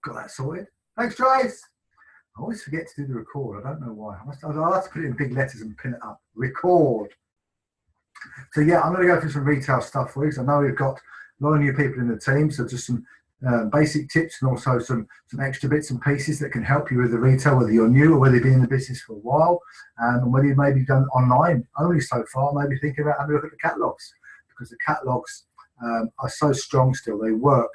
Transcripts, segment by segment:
Got that sorted. Thanks, Trace. I always forget to do the record. I don't know why. I'll have to put it in big letters and pin it up. Record. So yeah, I'm going to go through some retail stuff for you. So I know we've got a lot of new people in the team. So just some basic tips and also some extra bits and pieces that can help you with the retail, whether you're new or whether you've been in the business for a while, and whether you've maybe done online only so far, maybe thinking about having a look at the catalogs, because the catalogs are so strong still. They work.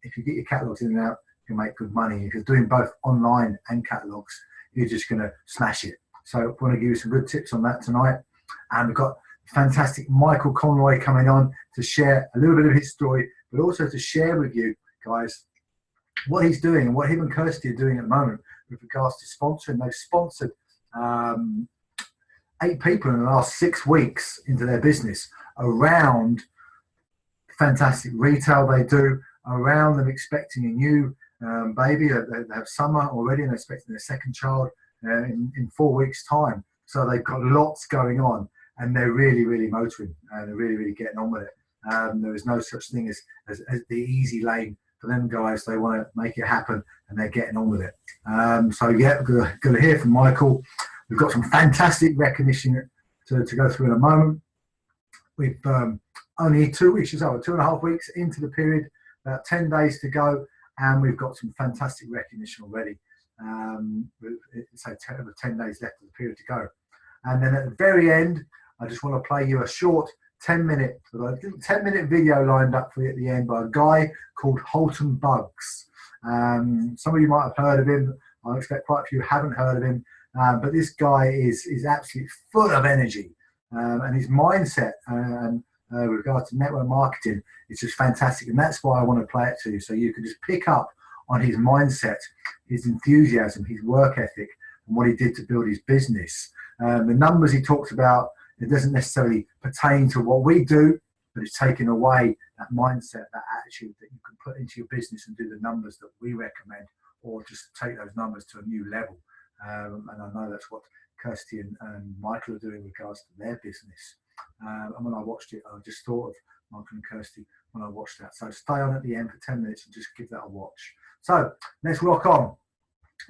If you get your catalogs in and out, you make good money. If you're doing both online and catalogs, you're just going to smash it. So I want to give you some good tips on that tonight. And we've got fantastic Michael Conroy coming on to share a little bit of his story, but also to share with you guys what he's doing and what him and Kirsty are doing at the moment with regards to sponsoring. They've sponsored 8 people in the last 6 weeks into their business around fantastic retail they do, around them expecting a new baby. They have summer already and they're expecting their second child in 4 weeks' time. So they've got lots going on and they're really, really motoring and they're really, really getting on with it. There is no such thing as the easy lane for them guys. They want to make it happen and they're getting on with it. So yeah, we're going to hear from Michael. We've got some fantastic recognition to go through in a moment. We've only 2 weeks, 2.5 weeks into the period, about 10 days to go, and we've got some fantastic recognition already. So 10 days left of the period to go. And then at the very end, I just want to play you a short 10-minute video lined up for you at the end by a guy called Holton Buggs. Some of you might have heard of him. I expect quite a few haven't heard of him. But this guy is absolutely full of energy. And his mindset with regards to network marketing is just fantastic. And that's why I want to play it to you, so you can just pick up on his mindset, his enthusiasm, his work ethic, and what he did to build his business. The numbers he talks about, it doesn't necessarily pertain to what we do, but it's taking away that mindset, that attitude that you can put into your business and do the numbers that we recommend, or just take those numbers to a new level. And I know that's what Kirsty and Michael are doing with regards to their business. And when I watched it, I just thought of Michael and Kirsty when I watched that. So stay on at the end for 10 minutes and just give that a watch. So let's rock on.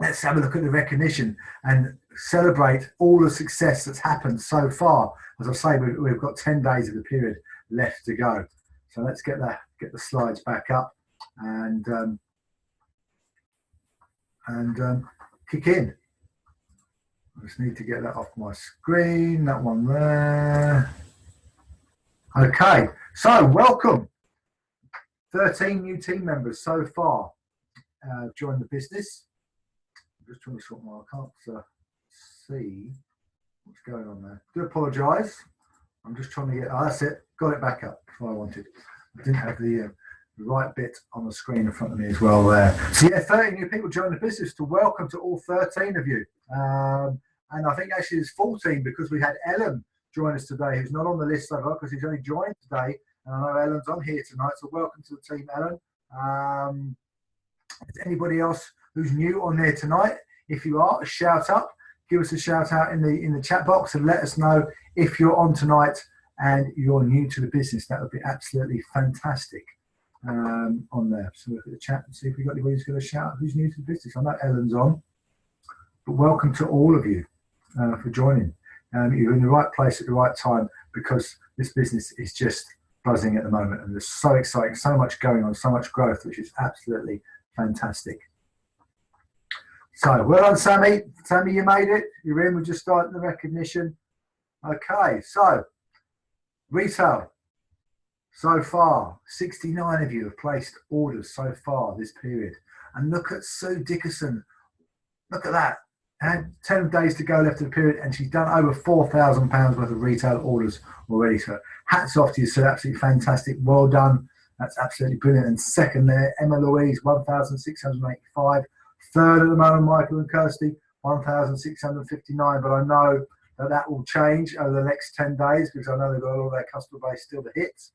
Let's have a look at the recognition and celebrate all the success that's happened so far. As I say, we've got 10 days of the period left to go. So let's get the slides back up and kick in. I just need to get that off my screen, that one there. Okay, so welcome. 13 new team members so far joined the business. I'm just trying to sort my, I can't see what's going on there. Do apologise. I'm just trying to get, that's it, got it back up before I wanted. I didn't have the right bit on the screen in front of me as well there. So yeah, 13 new people joined the business. To welcome to all 13 of you. And I think actually there's 14 because we had Ellen join us today, who's not on the list so far because he's only joined today. And I know Ellen's on here tonight, so welcome to the team, Ellen. Is anybody else who's new on there tonight? If you are, a shout up. Give us a shout out in the chat box and let us know if you're on tonight and you're new to the business. That would be absolutely fantastic on there. So look at the chat and see if we've got anybody who's going to shout out who's new to the business. I know Ellen's on, but welcome to all of you for joining. You're in the right place at the right time because this business is just buzzing at the moment and there's so exciting, so much going on, so much growth, which is absolutely fantastic. So well done, Sammy. Sammy, you made it. You're in. We're just starting the recognition. Okay, so retail. So far, 69 of you have placed orders so far this period. And look at Sue Dickerson. Look at that. And 10 days to go left of the period, and she's done over £4,000 worth of retail orders already. So hats off to you, Sue. Absolutely fantastic. Well done. That's absolutely brilliant. And second there, Emma Louise, 1,685. Third at the moment, Michael and Kirsty, 1,659. But I know that will change over the next 10 days because I know they've got all their customer base still to hit.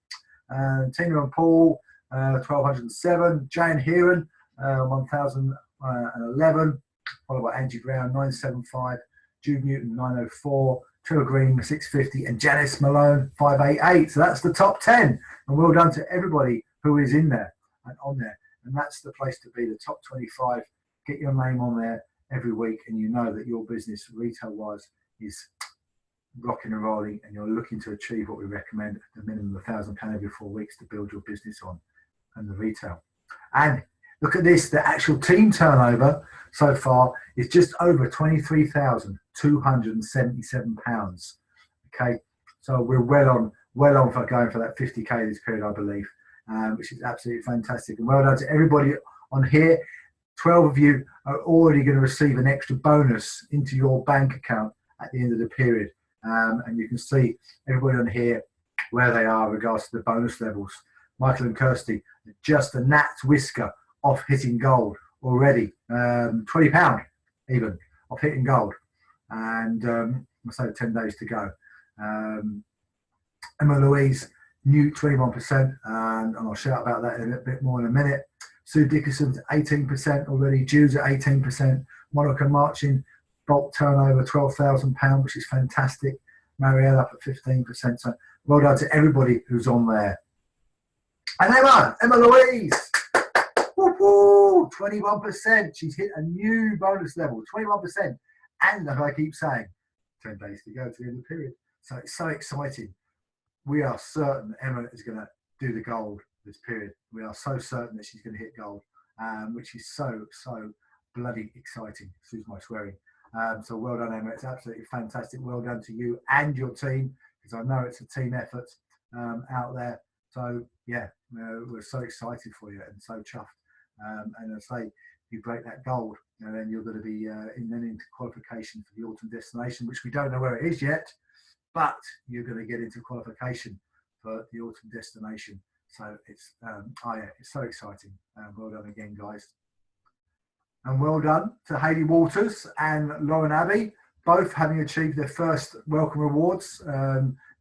Tina and Paul, 1,207. Jane Heron, 1,011. Followed by Angie Brown, 975. Jude Newton, 904. Trevor Green, 650. And Janice Malone, 588. So that's the top 10. And well done to everybody who is in there and on there. And that's the place to be, the top 25. Get your name on there every week, and you know that your business, retail-wise, is rocking and rolling, and you're looking to achieve what we recommend, the minimum of £1,000 every 4 weeks to build your business on and the retail. And look at this, the actual team turnover so far is just over £23,277. Okay, so we're well on for going for that 50k this period, I believe, which is absolutely fantastic. And well done to everybody on here. 12 of you are already going to receive an extra bonus into your bank account at the end of the period. And you can see everybody on here where they are in regards to the bonus levels. Michael and Kirsty, just a gnat's whisker off hitting gold already. £20 even off hitting gold. And I say 10 days to go. Emma Louise, new 21%, and I'll shout about that in a bit more in a minute. Sue Dickinson's 18% already. Jude's at 18%. Monica Marching, bulk turnover £12,000, which is fantastic. Marielle up at 15%. So well done to everybody who's on there. And Emma Louise, woo-hoo, 21%. She's hit a new bonus level, 21%. And as I keep saying, 10 days to go to the end of the period. So it's so exciting. We are certain Emma is going to do the gold this period. We are so certain that she's going to hit gold, which is so bloody exciting. Excuse my swearing. So well done, Emma. It's absolutely fantastic. Well done to you and your team, because I know it's a team effort out there. So yeah, we're so excited for you and so chuffed. And as I say, you break that gold, and then you're going to be into qualification for the autumn destination, which we don't know where it is yet, but you're going to get into qualification for the autumn destination. So it's it's so exciting. Well done again, guys. And well done to Hayley Waters and Lauren Abbey, both having achieved their first welcome rewards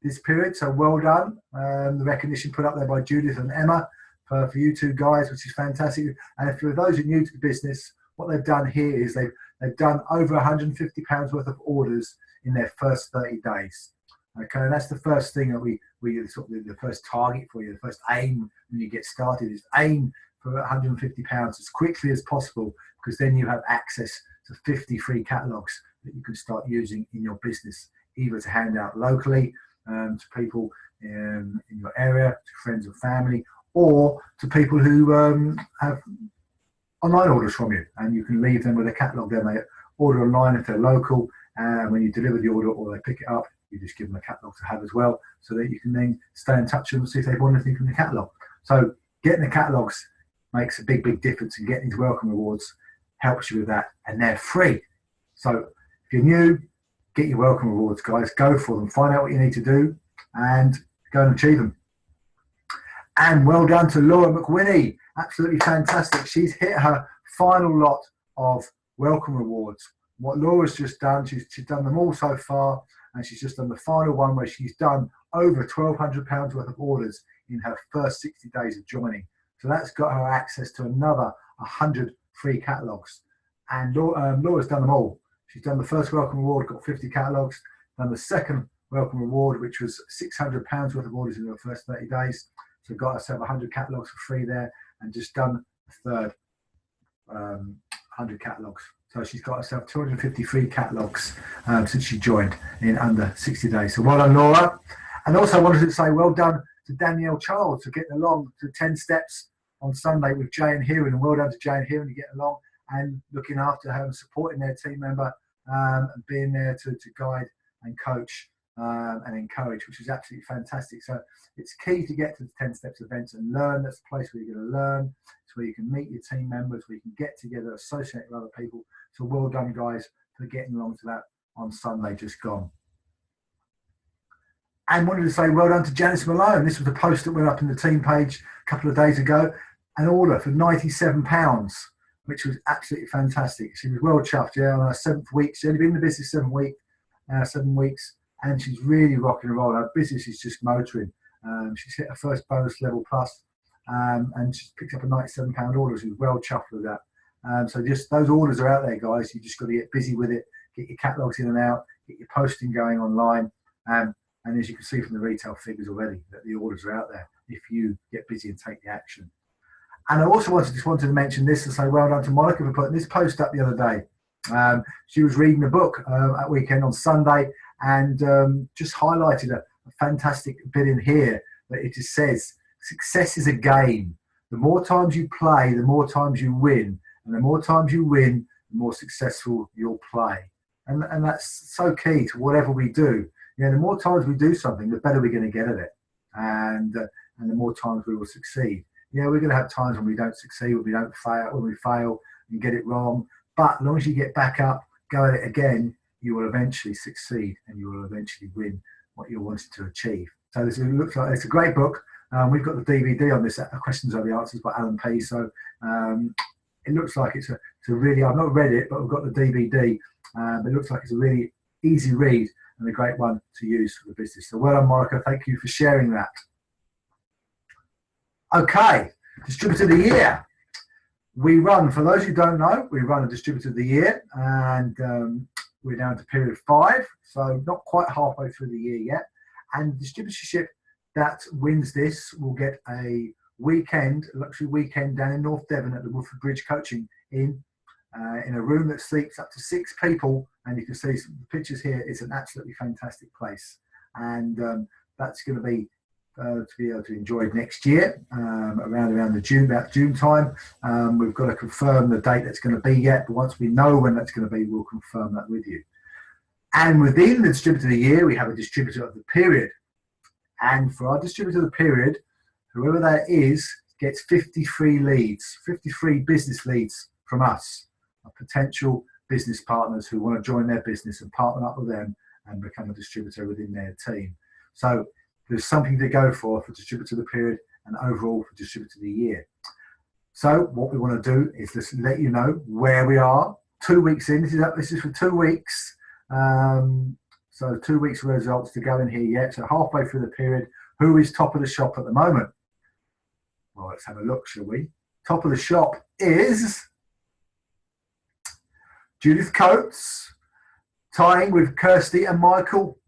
this period. So well done. The recognition put up there by Judith and Emma for you two guys, which is fantastic. And for those who are new to the business, what they've done here is they've done over £150 worth of orders in their first 30 days. Okay, and that's the first thing that we sort of the first target for you, the first aim when you get started is aim for £150 as quickly as possible, because then you have access to 50 free catalogues that you can start using in your business, either to hand out locally to people in your area, to friends and family, or to people who have online orders from you, and you can leave them with a catalogue. Then they order online if they're local, and when you deliver the order or they pick it up, you just give them a catalogue to have as well, so that you can then stay in touch with them and see if they want anything from the catalogue. So getting the catalogues makes a big difference, and getting these welcome rewards helps you with that, and they're free. So if you're new, get your welcome rewards, guys. Go for them. Find out what you need to do and go and achieve them. And well done to Laura McWhinney. Absolutely fantastic. She's hit her final lot of welcome rewards. What Laura's just done, she's done them all so far, and she's just done the final one where she's done over £1,200 worth of orders in her first 60 days of joining. So that's got her access to another 100 free catalogues. And Laura's done them all. She's done the first welcome reward, got 50 catalogues, done the second welcome reward, which was £600 worth of orders in her first 30 days. So got herself 100 catalogues for free there, and just done the third 100 catalogues. So she's got herself 250 free catalogues since she joined in under 60 days. So well done, Laura. And also I wanted to say well done to Danielle Charles for getting along to 10 steps on Sunday with Jay and Heron. And well done to Jay and Heron to get along and looking after her and supporting their team member and being there to guide and coach and encourage, which is absolutely fantastic. So it's key to get to the 10 steps events and learn. That's the place where you're going to learn. It's where you can meet your team members, where you can get together, associate with other people. So well done, guys, for getting along to that on Sunday just gone. And wanted to say well done to Janice Malone. This was a post that went up in the team page a couple of days ago. An order for £97, which was absolutely fantastic. She was well chuffed, yeah, on her 7th week. She's only been in the business 7 weeks, and she's really rocking and rolling. Her business is just motoring. She's hit her first bonus level plus, and she's picked up a £97 order. She was well chuffed with that. So just those orders are out there, guys. You just got to get busy with it, get your catalogues in and out, get your posting going online. And as you can see from the retail figures already, that the orders are out there if you get busy and take the action. And I also just wanted to mention this and say well done to Monica for putting this post up the other day. She was reading a book at weekend on Sunday and just highlighted a fantastic bit in here that it just says, success is a game. The more times you play, the more times you win. And the more times you win, the more successful you'll play. And that's so key to whatever we do. You know, the more times we do something, the better we're going to get at it. And the more times we will succeed. Yeah, we're going to have times when we don't succeed, when we fail and get it wrong. But as long as you get back up, go at it again, you will eventually succeed and you will eventually win what you're wanting to achieve. So this looks like it's a great book. We've got the DVD on this, Questions Are the Answers by Alan P. So it looks like it's a really, I've not read it, but we've got the DVD. It looks like it's a really easy read and a great one to use for the business. So well done, Monica. Thank you for sharing that. Okay, Distributor of the Year. We run, for those who don't know, we run a Distributor of the Year, and we're down to period 5, so not quite halfway through the year yet. And the distributorship that wins this will get a luxury weekend down in North Devon at the Woodford Bridge Coaching in a room that sleeps up to 6 people. And you can see some pictures here. It's an absolutely fantastic place, and that's going to be able to enjoy next year, around about June time. We've got to confirm the date that's going to be yet, but once we know when that's going to be, we'll confirm that with you. And within the Distributor of the Year, we have a Distributor of the Period. And for our Distributor of the Period, whoever that is gets 53 leads, 53 business leads from us, potential business partners who want to join their business and partner up with them and become a distributor within their team. So there's something to go for Distributor of the Period and overall for Distributor of the Year. So what we want to do is just let you know where we are. 2 weeks in, this is for 2 weeks. So 2 weeks results to go in here yet. So halfway through the period, who is top of the shop at the moment? Well, let's have a look, shall we? Top of the shop is Judith Coates, tying with Kirsty and Michael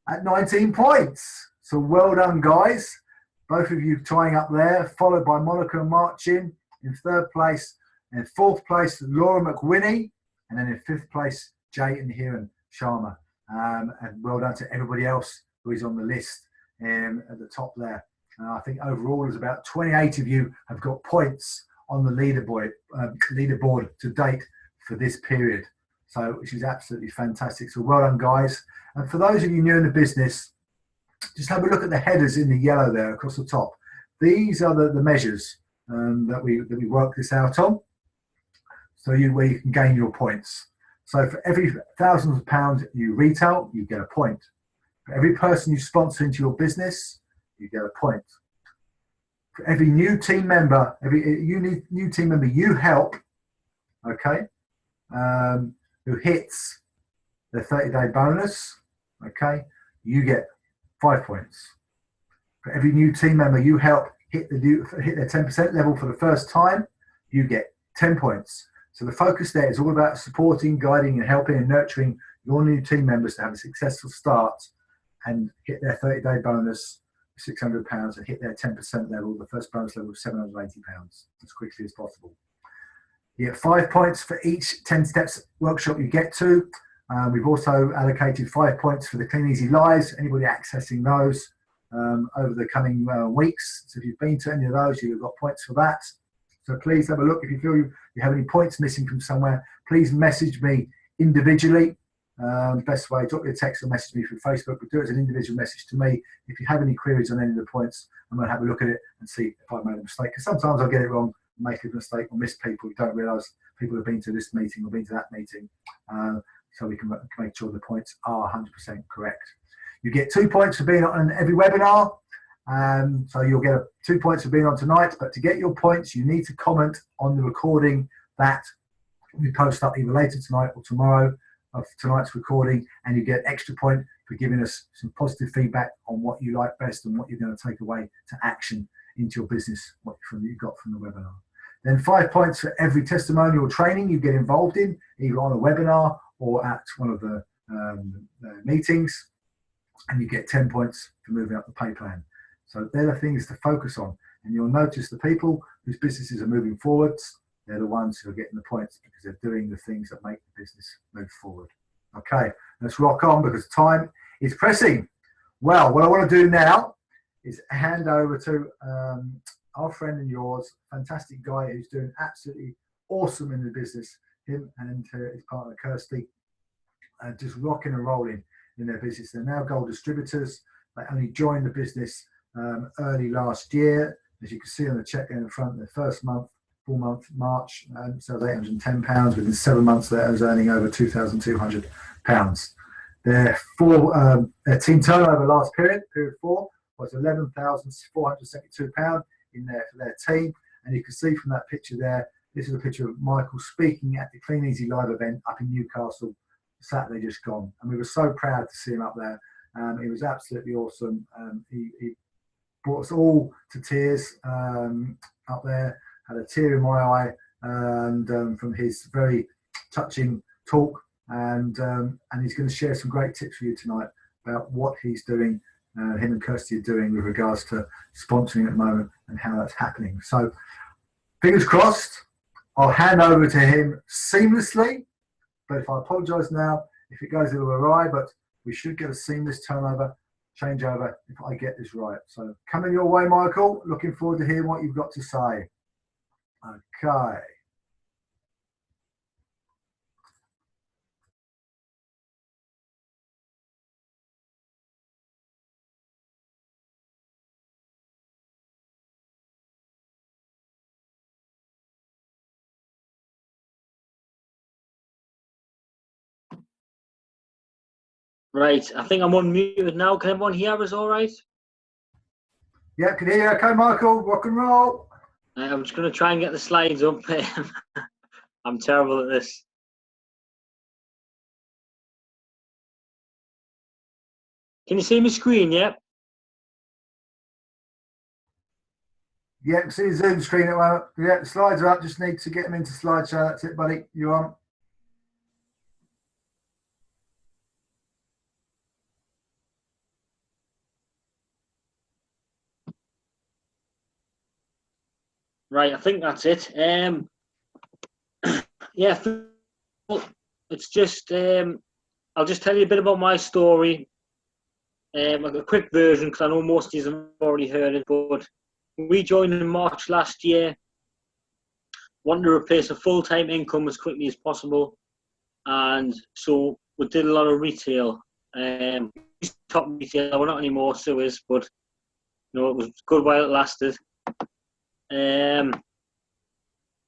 at 19 points. So well done, guys. Both of you tying up there, followed by Monica and Marcin in 3rd place. And in 4th place, Laura McWhinney. And then in 5th place, Jay and Hiran Sharma. And well done to everybody else who is on the list at the top there. I think overall there's about 28 of you have got points on the leaderboard to date for this period. So, which is absolutely fantastic. So well done, guys. And for those of you new in the business, just have a look at the headers in the yellow there across the top. These are the measures that we work this out on. So where you can gain your points. So for every £1,000 you retail, you get a point. For every person you sponsor into your business, you get a point. For every new team member, new team member you help, okay, who hits the 30-day bonus, okay, you get 5 points. For every new team member you help hit their 10% level for the first time, you get 10 points. So the focus there is all about supporting, guiding, and helping and nurturing your new team members to have a successful start and hit their 30-day bonus of £600 and hit their 10% level, the first bonus level of £780 as quickly as possible. You get 5 points for each 10 steps workshop you get to. We've also allocated 5 points for the Clean Easy Lives. Anybody accessing those over the coming weeks. So if you've been to any of those, you've got points for that. So please have a look. If you feel you have any points missing from somewhere, please message me individually. Best way, drop me a text or message me through Facebook, but do it as an individual message to me. If you have any queries on any of the points, I'm going to have a look at it and see if I made a mistake. Because sometimes I'll get it wrong, make a mistake, or miss people who don't realise people have been to this meeting or been to that meeting. So we can make sure the points are 100% correct. You get 2 points for being on every webinar. So you'll get 2 points for being on tonight, but to get your points, you need to comment on the recording that we post up either later tonight or tomorrow of tonight's recording, and you get extra point for giving us some positive feedback on what you like best and what you're going to take away to action into your business, what you got from the webinar. Then 5 points for every testimonial training you get involved in, either on a webinar or at one of the meetings, and you get 10 points for moving up the pay plan. So they're the things to focus on. And you'll notice the people whose businesses are moving forwards, they're the ones who are getting the points because they're doing the things that make the business move forward. Okay, let's rock on because time is pressing. Well, what I want to do now is hand over to our friend and yours, fantastic guy who's doing absolutely awesome in the business, him and his partner Kirsty, just rocking and rolling in their business. They're now gold distributors. They only joined the business early last year. As you can see on the check in the front, their first month, full month, March, so £810. Within 7 months, they're earning over £2,200. Their team turnover last period 4, was £11,472 in there for their team. And you can see from that picture there, this is a picture of Michael speaking at the Clean Easy Live event up in Newcastle, Saturday just gone. And we were so proud to see him up there. It was absolutely awesome. He brought us all to tears up there. Had a tear in my eye and from his very touching talk. And he's going to share some great tips for you tonight about what he's doing, him and Kirsty are doing with regards to sponsoring at the moment and how that's happening. So fingers crossed, I'll hand over to him seamlessly. But if I apologise now, if it goes a little awry, but we should get a seamless changeover if I get this right. So coming your way, Michael. Looking forward to hearing what you've got to say. Okay. Right, I think I'm unmuted now. Can everyone hear us all right? Yeah, can hear you. Okay, Michael, rock and roll. I'm just going to try and get the slides up. I'm terrible at this. Can you see my screen, yeah? Yeah, can see the Zoom screen at the moment. Yeah, the slides are up. Just need to get them into slideshow. That's it, buddy. You're on. Right, I think that's it. Yeah, it's just, I'll just tell you a bit about my story. A quick version, because I know most of you have already heard it, but we joined in March last year, wanted to replace a full-time income as quickly as possible, and so we did a lot of retail. Top retail, we're not anymore, so is, but you know, it was good while it lasted. And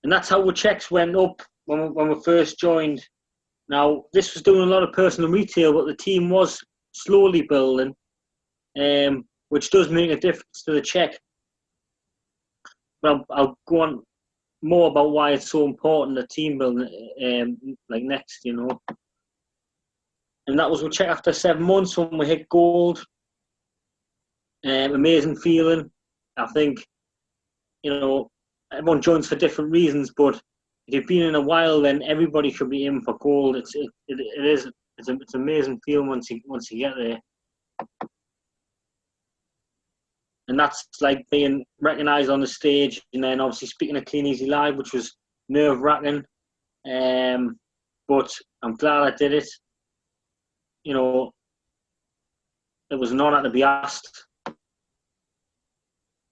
that's how our checks went up when we first joined. Now, this was doing a lot of personal retail, but the team was slowly building, which does make a difference to the check. But I'll go on more about why it's so important, the team building, like next, you know. And that was we check after 7 months when we hit gold. Amazing feeling. I think, you know, everyone joins for different reasons, but if you've been in a while, then everybody should be in for gold. It's an amazing feeling once you get there, and that's like being recognised on the stage, and then obviously speaking at Clean Easy Live, which was nerve-wracking, but I'm glad I did it. You know, it was an honour to be asked.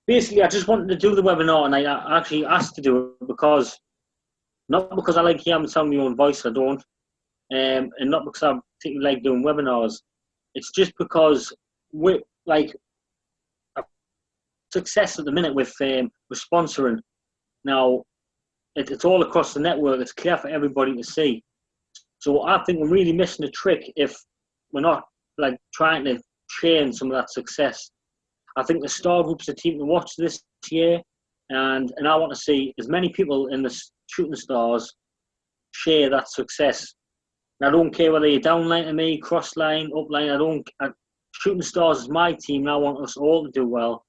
Basically, I just wanted to do the webinar, and I actually asked to do it because, not because I like hearing the sound of my own voice, I don't, and not because I particularly like doing webinars. It's just because we're like success at the minute with sponsoring. Now, it's all across the network. It's clear for everybody to see. So I think we're really missing a trick if we're not like trying to share in some of that success. I think the star group's the team to watch this year, and I want to see as many people in the shooting stars share that success. And I don't care whether you're downline to me, cross line, up line. Shooting stars is my team, and I want us all to do well.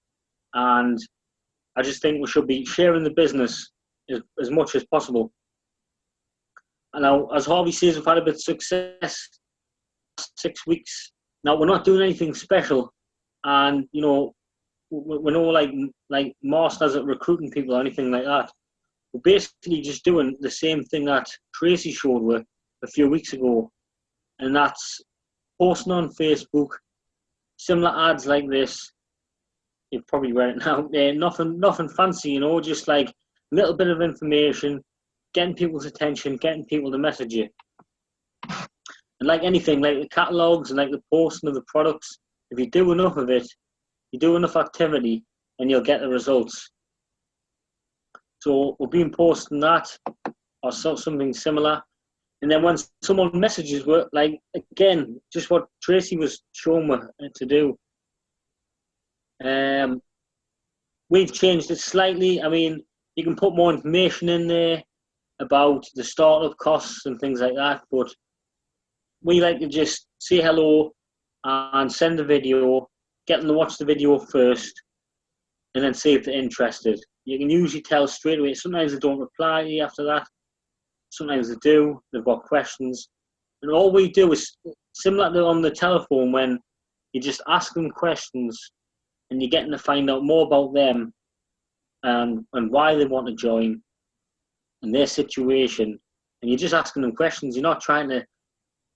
And I just think we should be sharing the business as much as possible. And now, as Harvey says, we've had a bit of success 6 weeks. Now, we're not doing anything special. And, you know, we're no like masters at recruiting people or anything like that. We're basically just doing the same thing that Tracy showed with a few weeks ago, and that's posting on Facebook similar ads like this. You've probably read it now. Nothing fancy, you know, just like a little bit of information, getting people's attention, getting people to message you. And like anything, like the catalogues and like the posting of the products, if you do enough of it, you do enough activity, and you'll get the results. So we've been posting that or something similar. And then when someone messages, like, again, just what Tracy was showing me to do. We've changed it slightly. I mean, you can put more information in there about the startup costs and things like that, but we like to just say hello and send a video, get them to watch the video first, and then see if they're interested. You can usually tell straight away. Sometimes they don't reply to you after that. Sometimes they do. They've got questions. And all we do is similar to on the telephone when you just ask them questions and you're getting to find out more about them and why they want to join and their situation. And you're just asking them questions. You're not trying to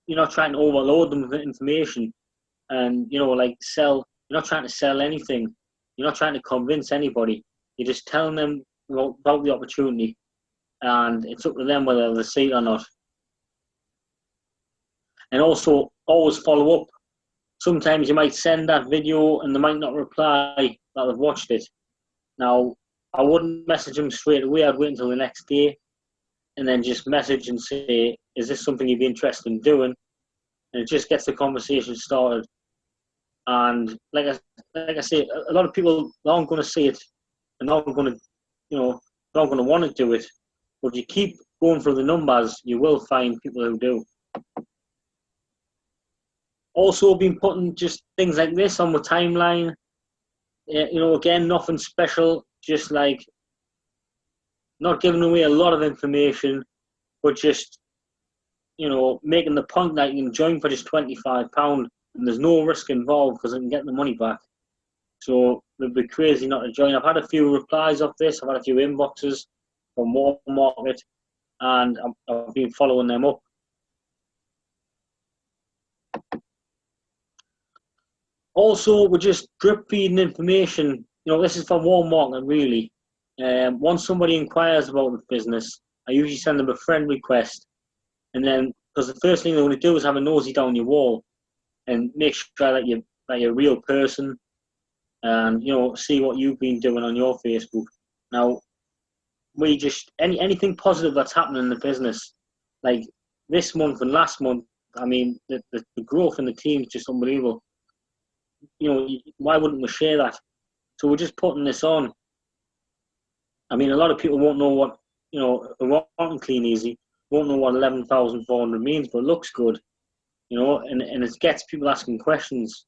overload them with information and, you know, like sell. You're not trying to sell anything. You're not trying to convince anybody. You're just telling them about the opportunity, and it's up to them whether they see it or not. And also, always follow up. Sometimes you might send that video and they might not reply that they've watched it. Now, I wouldn't message them straight away. I'd wait until the next day and then just message and say, is this something you'd be interested in doing? And it just gets the conversation started. And like I say, a lot of people aren't going to see it and not going to, you know, not going to want to do it. But if you keep going through the numbers, you will find people who do. Also, been putting just things like this on the timeline. You know, again, nothing special, just like not giving away a lot of information, but just, you know, making the point that you can join for just £25 and there's no risk involved because I can get the money back. So it'd be crazy not to join. I've had a few replies of this. I've had a few inboxes from Walmart, and I've been following them up. Also, we're just drip feeding information. You know, this is for warm market, really. Once somebody inquires about the business, I usually send them a friend request. And then, because the first thing they want to do is have a nosy down your wall and make sure that you're a real person and, you know, see what you've been doing on your Facebook. Now, we just, anything positive that's happening in the business, like this month and last month, I mean, the growth in the team is just unbelievable. You know, why wouldn't we share that? So we're just putting this on. I mean, a lot of people won't know what, you know, want Clean Easy, won't know what 11,400 means, but it looks good, you know, and it gets people asking questions.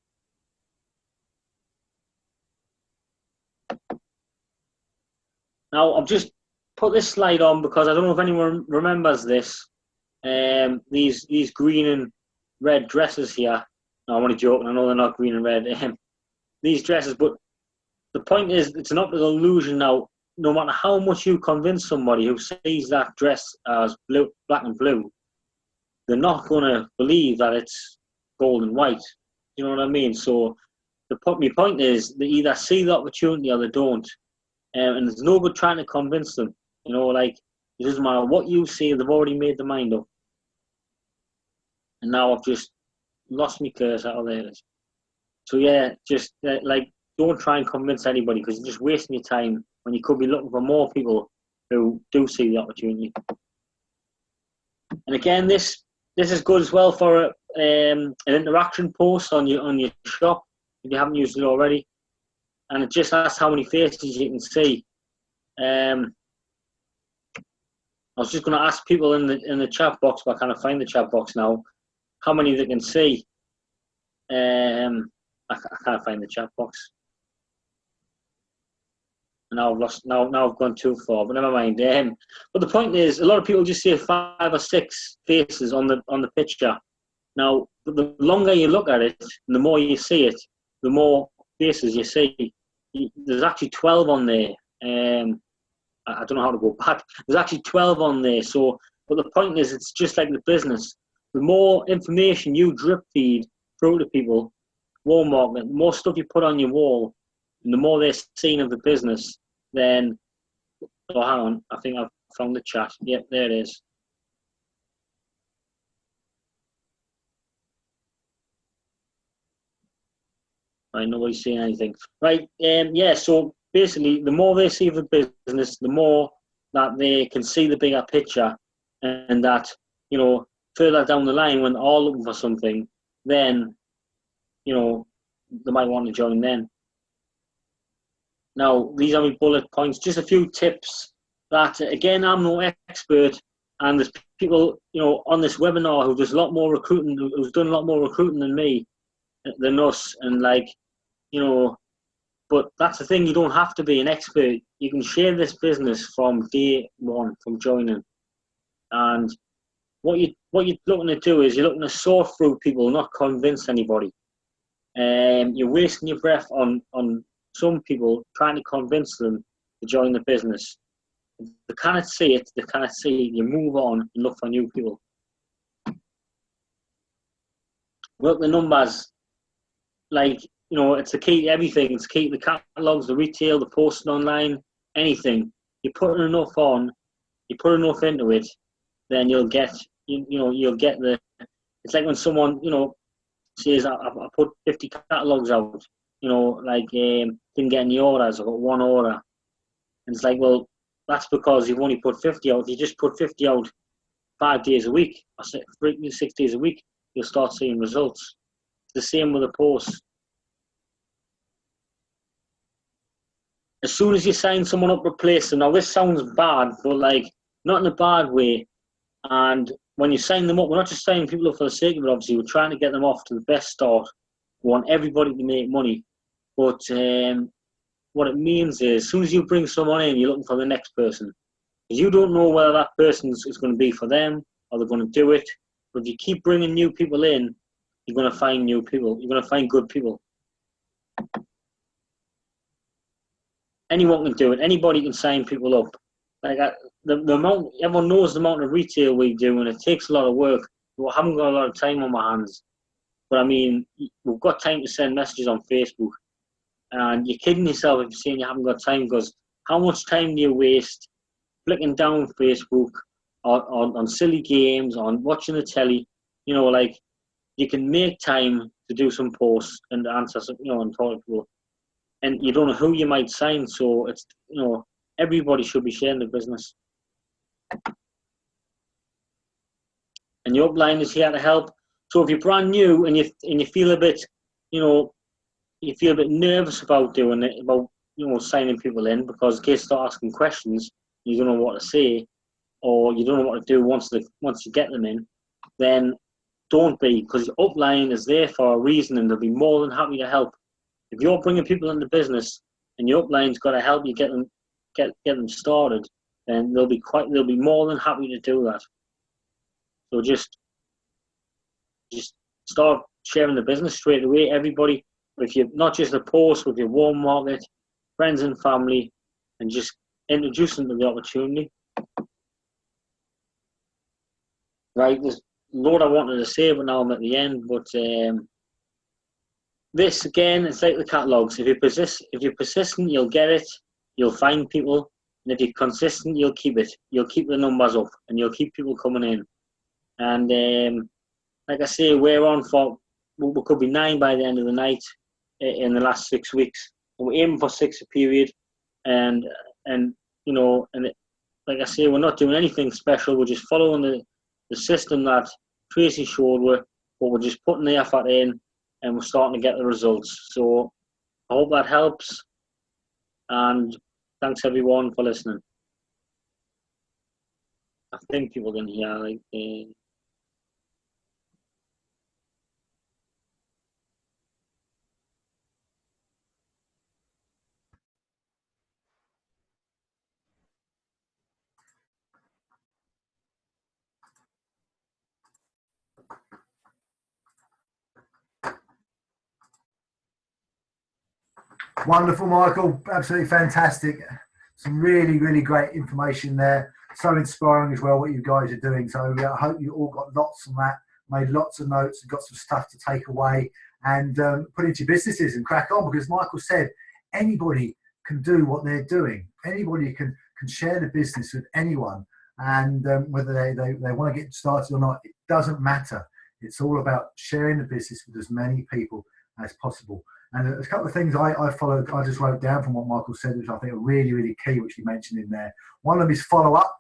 Now, I've just put this slide on because I don't know if anyone remembers this. These green and red dresses here. No, I'm only joking. I know they're not green and red. These dresses, but the point is, it's an optical illusion now. No matter how much you convince somebody who sees that dress as blue, black and blue, they're not going to believe that it's gold and white. You know what I mean? So my point is, they either see the opportunity or they don't. And there's no good trying to convince them. You know, like, it doesn't matter what you say, they've already made their mind up. And now I've just lost my cursor. Oh, there it is. So yeah, just like, don't try and convince anybody because you're just wasting your time when you could be looking for more people who do see the opportunity. And again, this is good as well for an interaction post on your shop if you haven't used it already. And it just asks how many faces you can see. I was just going to ask people in the chat box, but I can't find the chat box now, how many they can see. I can't find the chat box. Now I've lost. Now I've gone too far. But never mind. But the point is, a lot of people just see 5 or 6 faces on the picture. Now, the longer you look at it, and the more you see it, the more faces you see. there's actually 12 on there. I don't know how to go back. There's actually 12 on there. So, but the point is, it's just like the business. The more information you drip feed through to people, wall marketing, the more stuff you put on your wall, and the more they're seeing of the business, then, oh, hang on, I think I've found the chat. Yep, there it is. Right, nobody's saying anything. Right, yeah, so basically, the more they see of the business, the more that they can see the bigger picture, and that, you know, further down the line, when they're all looking for something, then, you know, they might want to join then. Now, these are my bullet points, just a few tips that, again, I'm no expert, and there's people, you know, on this webinar who does a lot more recruiting, who's done a lot more recruiting than me, than us, and like, you know, but that's the thing, you don't have to be an expert. You can share this business from day one, from joining. And what you're looking to do is you're looking to sort through people, not convince anybody. You're wasting your breath on some people trying to convince them to join the business. If they cannot see it, they cannot see it. You move on and look for new people. Work the numbers. Like, you know, it's the key to everything. It's the key to the catalogs, the retail, the posting online, anything. You put enough on, you put enough into it, then you'll get, you'll get the. It's like when someone, you know, says, I put 50 catalogs out, you know, like, didn't get any orders, I got one order. And it's like, well, that's because you've only put 50 out. If you just put 50 out 5 days a week, or 6 days a week, you'll start seeing results. It's the same with a post. As soon as you sign someone up, replace them. Now, this sounds bad, but like, not in a bad way. And when you sign them up, we're not just signing people up for the sake of it, obviously. We're trying to get them off to the best start. We want everybody to make money. But what it means is, as soon as you bring someone in, you're looking for the next person. Because you don't know whether that person is going to be for them or they're going to do it. But if you keep bringing new people in, you're going to find new people. You're going to find good people. Anyone can do it. Anybody can sign people up. Like the amount, everyone knows the amount of retail we do, and it takes a lot of work. We haven't got a lot of time on our hands. But I mean, we've got time to send messages on Facebook. And you're kidding yourself if you're saying you haven't got time, because how much time do you waste flicking down Facebook on silly games, on watching the telly? You know, like, you can make time to do some posts and answer some, you know, and talk to people. And you don't know who you might sign, so it's, you know, everybody should be sharing the business. And your upline is here to help. So if you're brand new and you feel a bit, you know, you feel a bit nervous about doing it, about, you know, signing people in, because in case you start asking questions, you don't know what to say, or you don't know what to do once you get them in, then don't be, because your upline is there for a reason, and they'll be more than happy to help. If you're bringing people into business and your upline's got to help you get them started, then they'll be more than happy to do that. So just start sharing the business straight away, everybody. If you're not just a post, with your warm market, friends and family, and just introduce them to the opportunity. Right, there's a lot I wanted to say, but now I'm at the end. But this, again, it's like the catalogs. If you're persistent, you'll get it. You'll find people, and if you're consistent, you'll keep it. You'll keep the numbers up, and you'll keep people coming in. And like I say, we're on for, we could be 9 by the end of the night in the last 6 weeks. And we're aiming for 6 a period, and you know, and like I say, we're not doing anything special. We're just following the system that Tracy showed us, but we're just putting the effort in, and we're starting to get the results. So I hope that helps, and thanks everyone for listening. I think people can hear, like, Wonderful, Michael. Absolutely fantastic. Some really, really great information there. So inspiring as well what you guys are doing. So I hope you all got lots from that, made lots of notes and got some stuff to take away and put into your businesses and crack on, because Michael said anybody can do what they're doing. Anybody can share the business with anyone, and whether they want to get started or not, it doesn't matter. It's all about sharing the business with as many people as possible. And there's a couple of things I followed, I just wrote down from what Michael said, which I think are really, really key, which he mentioned in there. One of them is follow up.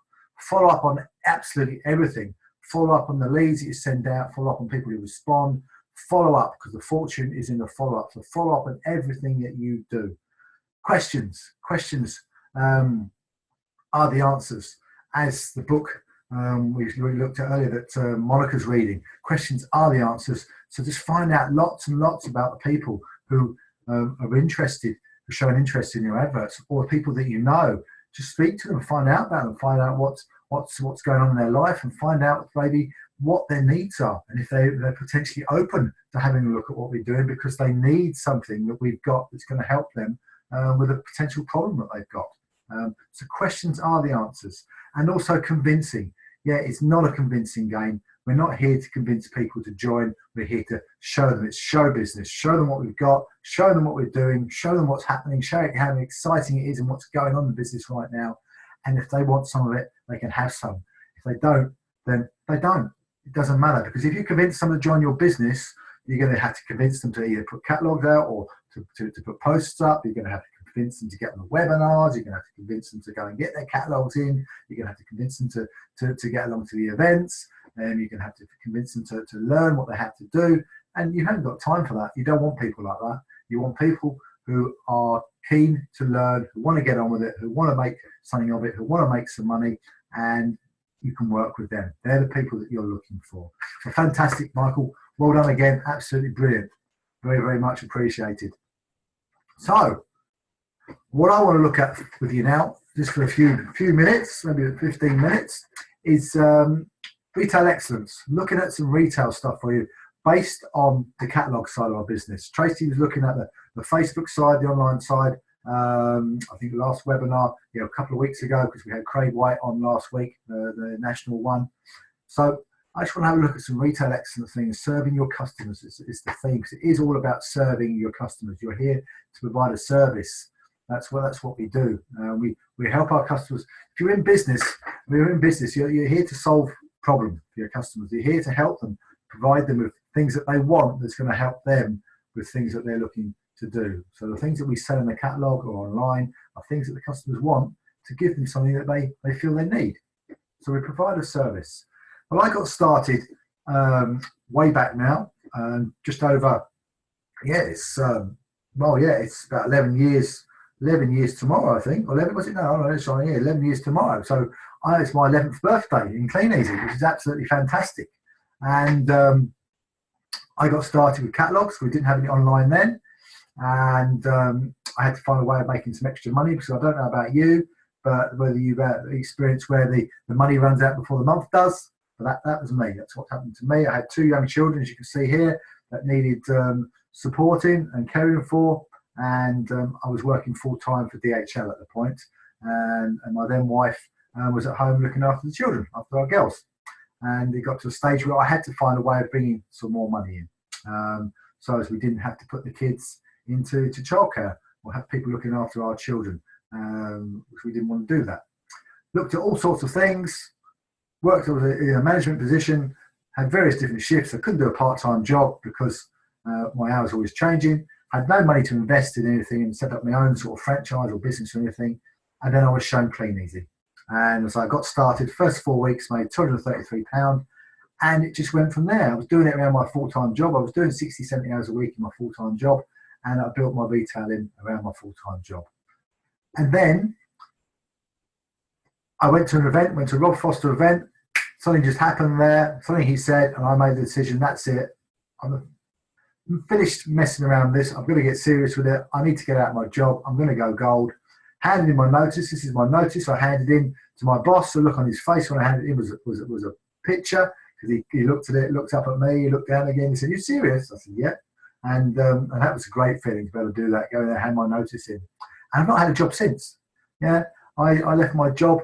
Follow up on absolutely everything. Follow up on the leads that you send out. Follow up on people who respond. Follow up, because the fortune is in the follow up. So follow up on everything that you do. Questions are the answers. As the book we looked at earlier that Monica's reading, questions are the answers. So just find out lots and lots about the people who are interested, who show an interest in your adverts, or people that you know. Just speak to them, find out about them, find out what's going on in their life, and find out maybe what their needs are, and if they're potentially open to having a look at what we're doing, because they need something that we've got that's going to help them with a potential problem that they've got. So questions are the answers. And also convincing. Yeah, it's not a convincing game. We're not here to convince people to join. We're here to show them. It's show business. Show them what we've got. Show them what we're doing. Show them what's happening. Show how exciting it is and what's going on in the business right now. And if they want some of it, they can have some. If they don't, then they don't. It doesn't matter, because if you convince someone to join your business, you're going to have to convince them to either put catalogs out or to put posts up. You're going to have to convince them to get on the webinars. You're going to have to convince them to go and get their catalogs in. You're going to have to convince them to get along to the events. And you're going to have to convince them to learn what they have to do. And you haven't got time for that. You don't want people like that. You want people who are keen to learn, who want to get on with it, who want to make something of it, who want to make some money, and you can work with them. They're the people that you're looking for. So fantastic, Michael. Well done again. Absolutely brilliant. Very, very much appreciated. So what I want to look at with you now, just for a few minutes, maybe 15 minutes, is retail excellence. Looking at some retail stuff for you based on the catalog side of our business. Tracy was looking at the Facebook side, the online side. I think the last webinar, a couple of weeks ago, because we had Craig White on last week, the national one. So I just want to have a look at some retail excellence things. Serving your customers is the theme, because it is all about serving your customers. You're here to provide a service. That's what we do. We help our customers. If you're in business, you're here to solve problems for your customers. You're here to help them, provide them with things that they want that's going to help them with things that they're looking to do. So the things that we sell in the catalogue or online are things that the customers want, to give them something that they feel they need. So we provide a service. Well, I got started way back now, just over, it's about 11 years tomorrow, I think. 11, was it? No, it's on here, 11 years tomorrow. So it's my 11th birthday in Clean Easy, which is absolutely fantastic. And I got started with catalogs. We didn't have any online then. And I had to find a way of making some extra money, because I don't know about you, but whether you've experienced where the money runs out before the month does. But that was me. That's what happened to me. I had 2 young children, as you can see here, that needed supporting and caring for. And I was working full-time for DHL at the point. And my then wife was at home looking after the children, after our girls. And it got to a stage where I had to find a way of bringing some more money in. So as we didn't have to put the kids into childcare or have people looking after our children, because we didn't want to do that. Looked at all sorts of things, worked in a management position, had various different shifts. I couldn't do a part-time job because my hours were always changing. Had no money to invest in anything and set up my own sort of franchise or business or anything. And then I was shown Clean Easy. And so I got started, first 4 weeks, made £233. And it just went from there. I was doing it around my full-time job. I was doing 60, 70 hours a week in my full-time job. And I built my retail in around my full-time job. And then I went to an event, went to a Rob Foster event. Something just happened there, something he said, and I made the decision, that's it. I'm finished messing around with this. I'm going to get serious with it. I need to get out of my job. I'm going to go gold. Handed in my notice. This is my notice. I handed in to my boss. The look on his face when I handed it in was a picture, because he looked at it, looked up at me, he looked down again. He said, "You serious?" I said, "Yeah." And that was a great feeling to be able to do that, go there, hand my notice in. And I've not had a job since. Yeah, I left my job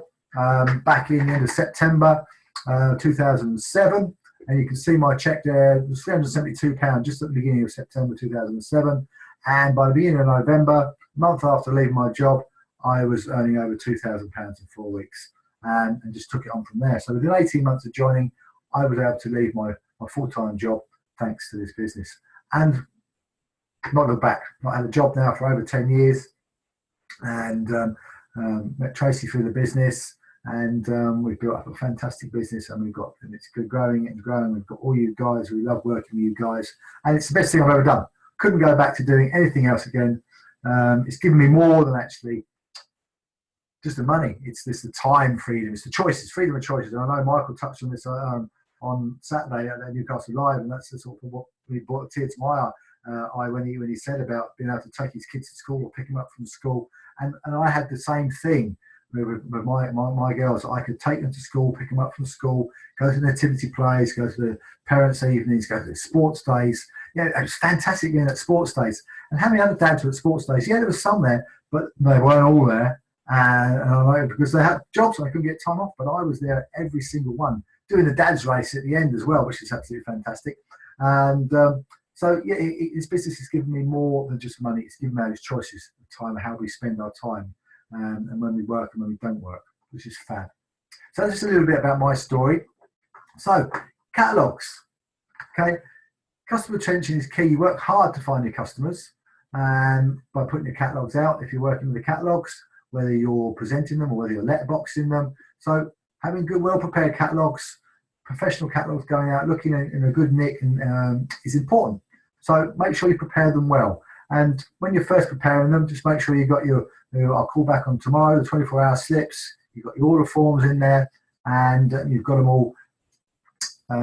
back in the end of September 2007. And you can see my check there, it was £372 just at the beginning of September 2007. And by the beginning of November, a month after leaving my job, I was earning over £2,000 in 4 weeks, and just took it on from there. So within 18 months of joining, I was able to leave my full-time job thanks to this business. And not look back. I've had a job now for over 10 years, and met Tracy through the business. And we've built up a fantastic business, and it's good, growing and growing. We've got all you guys. We love working with you guys, and it's the best thing I've ever done. Couldn't go back to doing anything else again. It's given me more than actually just the money. It's the time freedom. It's the choices, freedom of choices. And I know Michael touched on this on Saturday at Newcastle Live, and that's the sort of what really brought a tear to my eye when he said about being able to take his kids to school or pick them up from school. And I had the same thing. With my girls, I could take them to school, pick them up from school, go to the nativity plays, go to the parents' evenings, go to the sports days. Yeah, it was fantastic being at sports days. And how many other dads were at sports days? Yeah, there was some there, but they weren't all there. And I know because they had jobs, and I couldn't get time off. But I was there every single one, doing the dad's race at the end as well, which is absolutely fantastic. And so yeah, this business has given me more than just money. It's given me those choices of time, how we spend our time. And when we work and when we don't work, which is fab. So that's just a little bit about my story. So catalogs, okay? Customer retention is key. You work hard to find your customers, and by putting your catalogs out, if you're working with the catalogs, whether you're presenting them or whether you're letterboxing them. So having good, well-prepared catalogs, professional catalogs going out, looking in a good nick is important. So make sure you prepare them well. And when you're first preparing them, just make sure you got I'll call back on tomorrow, the 24-hour slips, you've got your order forms in there, and you've got them all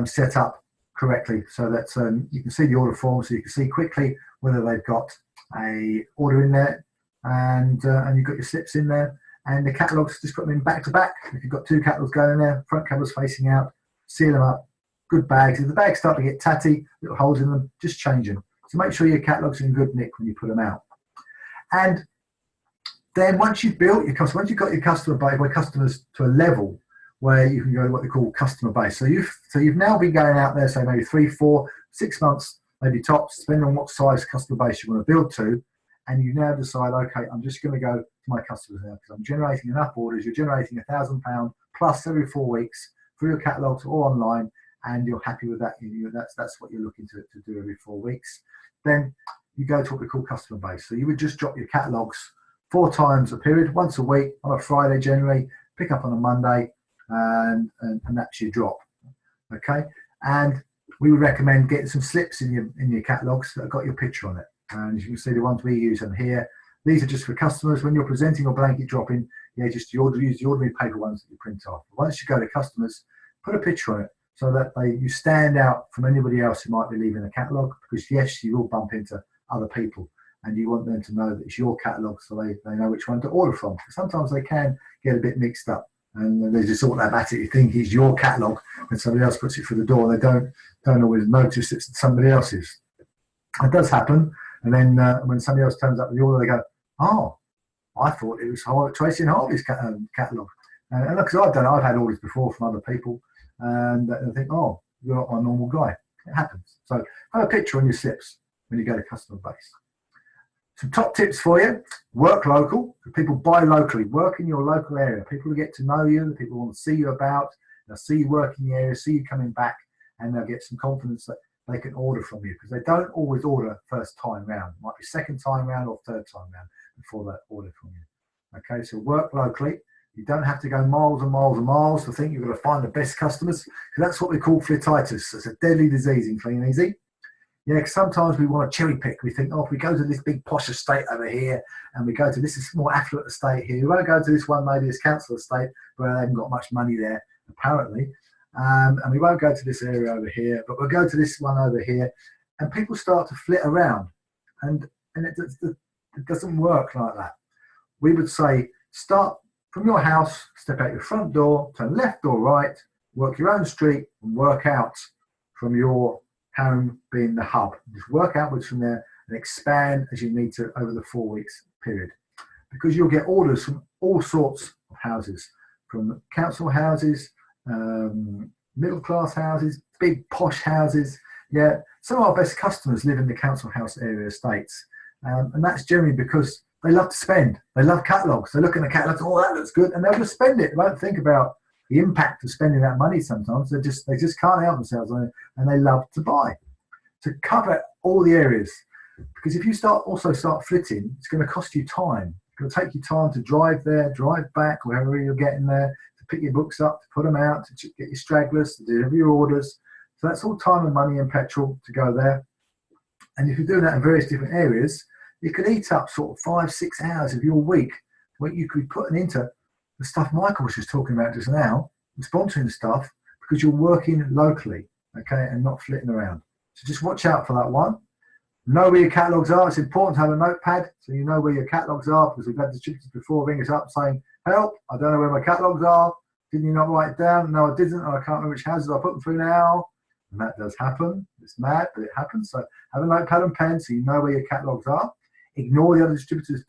set up correctly so that you can see the order form, so you can see quickly whether they've got a order in there, and you've got your slips in there, and the catalogs, just put them in back to back. If you've got two catalogs going in there, front covers facing out, seal them up, good bags. If the bags start to get tatty, little holes in them, just change them. So make sure your catalogs are in good nick when you put them out. And then once you've built your customer, once you've got your customer base, by customers to a level where you can go to what they call customer base. So you've now been going out there, say maybe 3, 4, 6 months, maybe tops, depending on what size customer base you want to build to, and you now decide, okay, I'm just going to go to my customers now because I'm generating enough orders. You're generating £1,000 plus every 4 weeks through your catalogs or online, and you're happy with that. That's what you're looking to do every 4 weeks. Then you go to what we call customer base. So you would just drop your catalogs 4 times a period, once a week, on a Friday generally, pick up on a Monday, and that's your drop. Okay, and we would recommend getting some slips in your catalogs that have got your picture on it. And as you can see, the ones we use on here, these are just for customers. When you're presenting or blanket dropping, just use the ordinary paper ones that you print off. Once you go to customers, put a picture on it so that you stand out from anybody else who might be leaving a catalogue, because yes, you will bump into other people, and you want them to know that it's your catalogue so they know which one to order from. Sometimes they can get a bit mixed up, and they just automatically think it's your catalogue and somebody else puts it through the door. They don't always notice it's somebody else's. It does happen, and then when somebody else turns up with the order, they go, oh, I thought it was Tracy and Harvey's catalogue. And look, because I've had orders before from other people, and they think, oh, you're not my normal guy. It happens. So have a picture on your slips when you go to customer base. Some top tips for you: work local. People buy locally. Work in your local area. People will get to know you. People want to see you about. They'll see you work in the area, see you coming back, and they'll get some confidence that they can order from you, because they don't always order first time round. It might be second time round or third time round before they order from you. Okay, so work locally. You don't have to go miles and miles and miles to think you're going to find the best customers, because that's what we call flititis. It's a deadly disease in Clean and Easy. Yeah, because sometimes we want to cherry pick. We think, oh, if we go to this big posh estate over here, and we go to this more affluent estate here, we won't go to this one, maybe this council estate, where they haven't got much money there, apparently. And we won't go to this area over here, but we'll go to this one over here. And people start to flit around, and it doesn't work like that. We would say, start from your house, step out your front door, turn left or right, work your own street, and work out from your home being the hub. Just work outwards from there and expand as you need to over the 4 weeks period, because you'll get orders from all sorts of houses, from council houses, middle class houses, big posh houses. Yeah, some of our best customers live in the council house area estates, and that's generally because they love to spend. They love catalogues. They look in the catalogues, oh, that looks good, and they'll just spend it. They won't think about the impact of spending that money. Sometimes they just can't help themselves, and they love to buy. To cover all the areas, because if you start flitting, it's going to cost you time. It's going to take you time to drive there, drive back, wherever you're getting there, to pick your books up, to put them out, to get your stragglers, to deliver your orders. So that's all time and money and petrol to go there. And if you're doing that in various different areas, it could eat up sort of 5-6 hours of your week, what you could be putting into the stuff Michael was just talking about just now, and sponsoring stuff, because you're working locally, okay, and not flitting around. So just watch out for that one. Know where your catalogues are. It's important to have a notepad so you know where your catalogues are, because we've had distributors before ring us up saying, help, I don't know where my catalogues are. Didn't you not write it down? No, I didn't. I can't remember which houses I put them through now. And that does happen. It's mad, but it happens. So have a notepad and pen so you know where your catalogues are. Ignore the other distributors'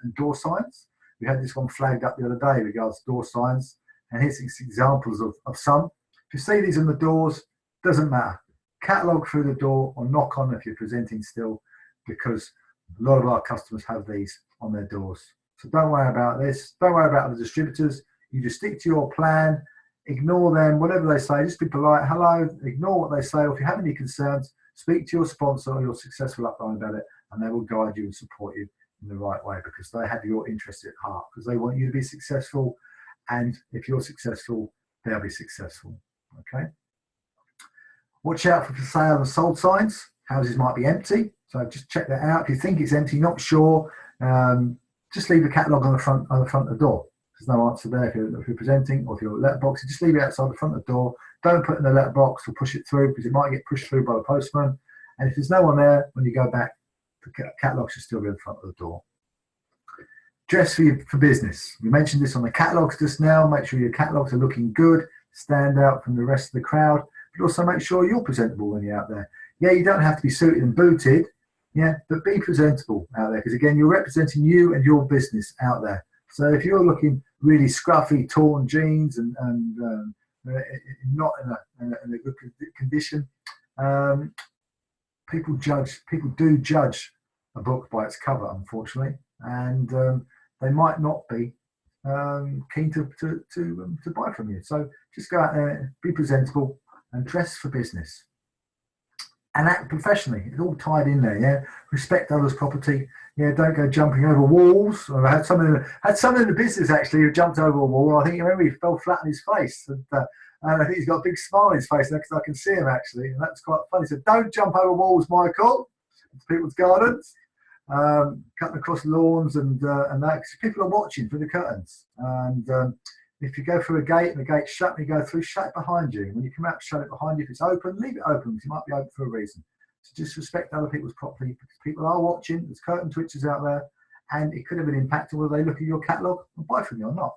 and door signs. We had this one flagged up the other day regards to door signs, and here's examples of some. If you see these in the doors, doesn't matter. Catalogue through the door or knock on if you're presenting still, because a lot of our customers have these on their doors. So don't worry about this. Don't worry about the distributors. You just stick to your plan. Ignore them, whatever they say. Just be polite. Hello. Ignore what they say. Or if you have any concerns, speak to your sponsor or your successful upline about it, and they will guide you and support you in the right way, because they have your interest at heart, because they want you to be successful. And if you're successful, they'll be successful. Okay. Watch out for sale and sold signs. Houses might be empty, so just check that out. If you think it's empty, not sure, just leave the catalogue on the front of the door. There's no answer there if you're presenting, or if you're letterbox, just leave it outside the front of the door. Don't put it in the letterbox or push it through, because it might get pushed through by the postman. And if there's no one there, when you go back, the catalogue should still be in front of the door. Dress for business. We mentioned this on the catalogues just now. Make sure your catalogues are looking good, stand out from the rest of the crowd, but also make sure you're presentable when you're out there. Yeah, you don't have to be suited and booted, yeah, but be presentable out there, because again, you're representing you and your business out there. So if you're looking really scruffy, torn jeans and not in a good condition, people do judge a book by its cover, unfortunately, and they might not be keen to buy from you. So just go out there, be presentable, and dress for business, and act professionally. It's all tied in there. Yeah, respect others' property. Yeah, don't go jumping over walls. I had someone in the business actually who jumped over a wall. I think you remember he fell flat on his face, and I think he's got a big smile on his face now, because I can see him actually, and that's quite funny. So don't jump over walls, Michael. It's people's gardens, cutting across lawns and that, because people are watching through the curtains. And if you go through a gate and the gate's shut and you go through, shut it behind you. When you come out, shut it behind you. If it's open, leave it open, because it might be open for a reason. So just respect other people's property, because people are watching. There's curtain twitchers out there, and it could have an impact on whether they look at your catalogue and buy from you or not.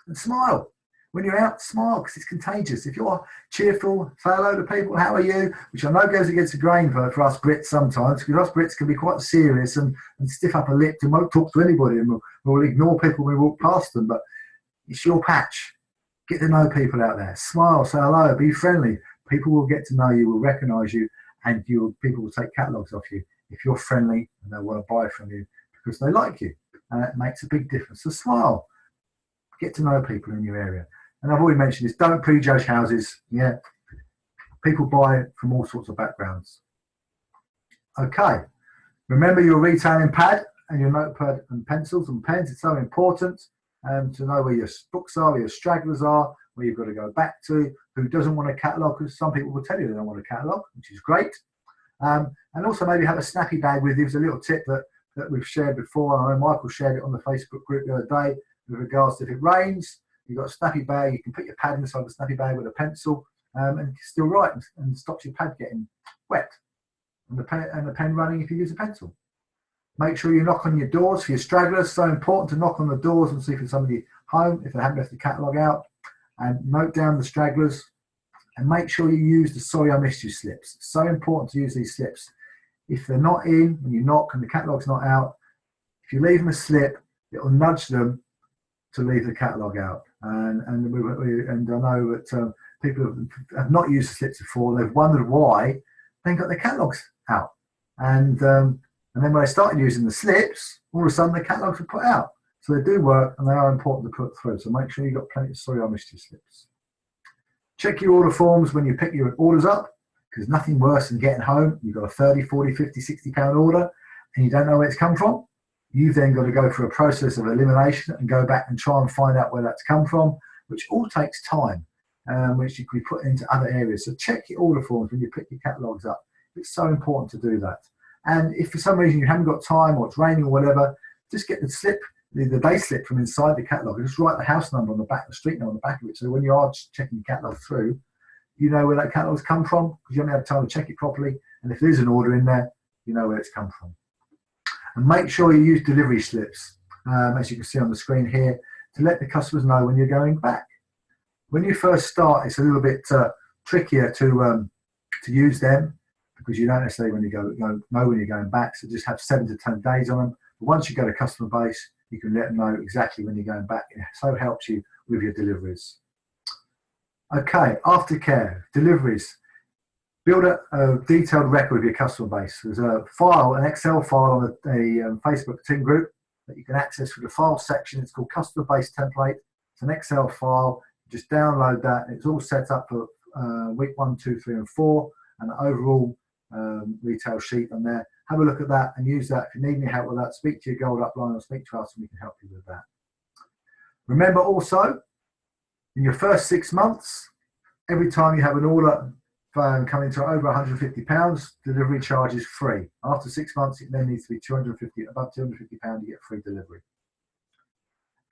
And smile. When you're out, smile, because it's contagious. If you're cheerful, say hello to people, how are you? Which I know goes against the grain for us Brits sometimes, because us Brits can be quite serious and stiff upper lipped and won't talk to anybody, and we'll ignore people when we walk past them. But it's your patch. Get to know people out there. Smile, say hello, be friendly. People will get to know you, will recognise you, and people will take catalogues off you if you're friendly and they want to buy from you because they like you. And it makes a big difference. So smile. Get to know people in your area. And I've already mentioned this, don't prejudge houses. Yeah, people buy from all sorts of backgrounds. Okay, remember your retailing pad and your notepad and pencils and pens. It's so important to know where your books are, where your stragglers are, where you've got to go back to, who doesn't want a catalogue, because some people will tell you they don't want a catalogue, which is great. And also maybe have a snappy bag with you. It's a little tip that we've shared before. I know Michael shared it on the Facebook group the other day with regards to if it rains, you've got a snappy bag, you can put your pad inside the snappy bag with a pencil and still write and stops your pad getting wet and the pen running if you use a pencil. Make sure you knock on your doors for your stragglers. So important to knock on the doors and see if there's somebody home, if they haven't left the catalogue out, and note down the stragglers And make sure you use the sorry I missed you slips. It's so important to use these slips. If they're not in, when you knock and the catalogue's not out, if you leave them a slip, it'll nudge them to leave the catalogue out. And I know that people have not used the slips before. They've wondered why they got their catalogues out. And then when they started using the slips, all of a sudden the catalogues were put out. So they do work and they are important to put through. So make sure you've got plenty of sorry I missed you slips. Check your order forms when you pick your orders up, because nothing worse than getting home. You've got a 30, 40, 50, 60 pound order and you don't know where it's come from. You've then got to go through a process of elimination and go back and try and find out where that's come from, which all takes time, which you can be put into other areas. So check your order forms when you pick your catalogues up. It's so important to do that. And if for some reason you haven't got time or it's raining or whatever, just get the slip, the day slip from inside the catalogue and just write the house number on the back, the street number on the back of it. So when you are checking the catalogue through, you know where that catalogue's come from because you haven't had time to check it properly. And if there's an order in there, you know where it's come from. And make sure you use delivery slips, as you can see on the screen here, to let the customers know when you're going back. When you first start, it's a little bit trickier to use them because you don't necessarily know when you're going back. So just have 7 to 10 days on them. But once you go to customer base, you can let them know exactly when you're going back. It so helps you with your deliveries. Okay, aftercare, deliveries. Build a detailed record of your customer base. There's a file, an Excel file on a Facebook team group that you can access through the file section. It's called customer base template. It's an Excel file. Just download that. It's all set up for week 1, 2, 3, and 4, and the overall retail sheet on there. Have a look at that and use that. If you need any help with that, speak to your gold upline or speak to us and we can help you with that. Remember also, in your first 6 months, every time you have an order coming to over £150, delivery charge is free. After 6 months, it then needs to be £250, above £250, you get free delivery.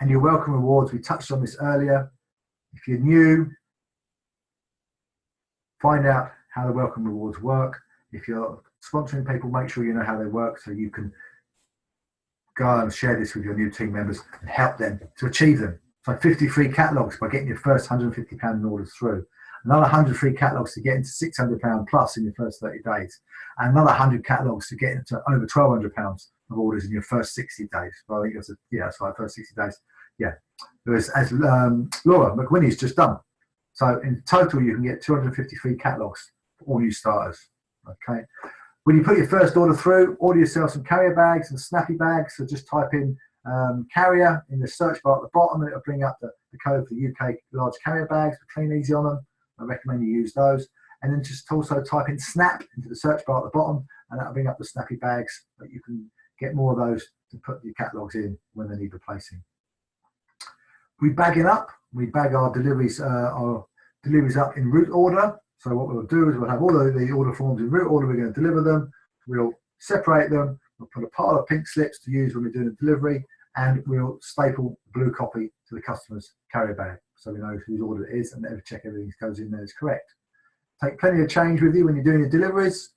And your welcome rewards, we touched on this earlier. If you're new, find out how the welcome rewards work. If you're sponsoring people, make sure you know how they work so you can go and share this with your new team members and help them to achieve them. So 50 free catalogues by getting your first £150 in orders through. Another 100 free catalogues to get into £600 plus in your first 30 days. And another 100 catalogues to get into over £1,200 of orders in your first 60 days. Well, I think that's right, first 60 days. Yeah. As Laura McWhinney's just done. So in total, you can get 250 free catalogues for all new starters. Okay. When you put your first order through, order yourself some carrier bags and snappy bags. So just type in carrier in the search bar at the bottom and it'll bring up the code for UK large carrier bags with Clean Easy on them. I recommend you use those. And then just also type in snap into the search bar at the bottom and that'll bring up the snappy bags that you can get more of those to put your catalogues in when they need replacing. We bag it up. We bag our deliveries up in route order. So what we'll do is we'll have all the order forms in route order. We're going to deliver them. We'll separate them. We'll put a pile of pink slips to use when we're doing a delivery, and we'll staple the blue copy to the customer's carrier bag so we know whose order it is and check everything goes in there is correct. Take plenty of change with you when you're doing your deliveries,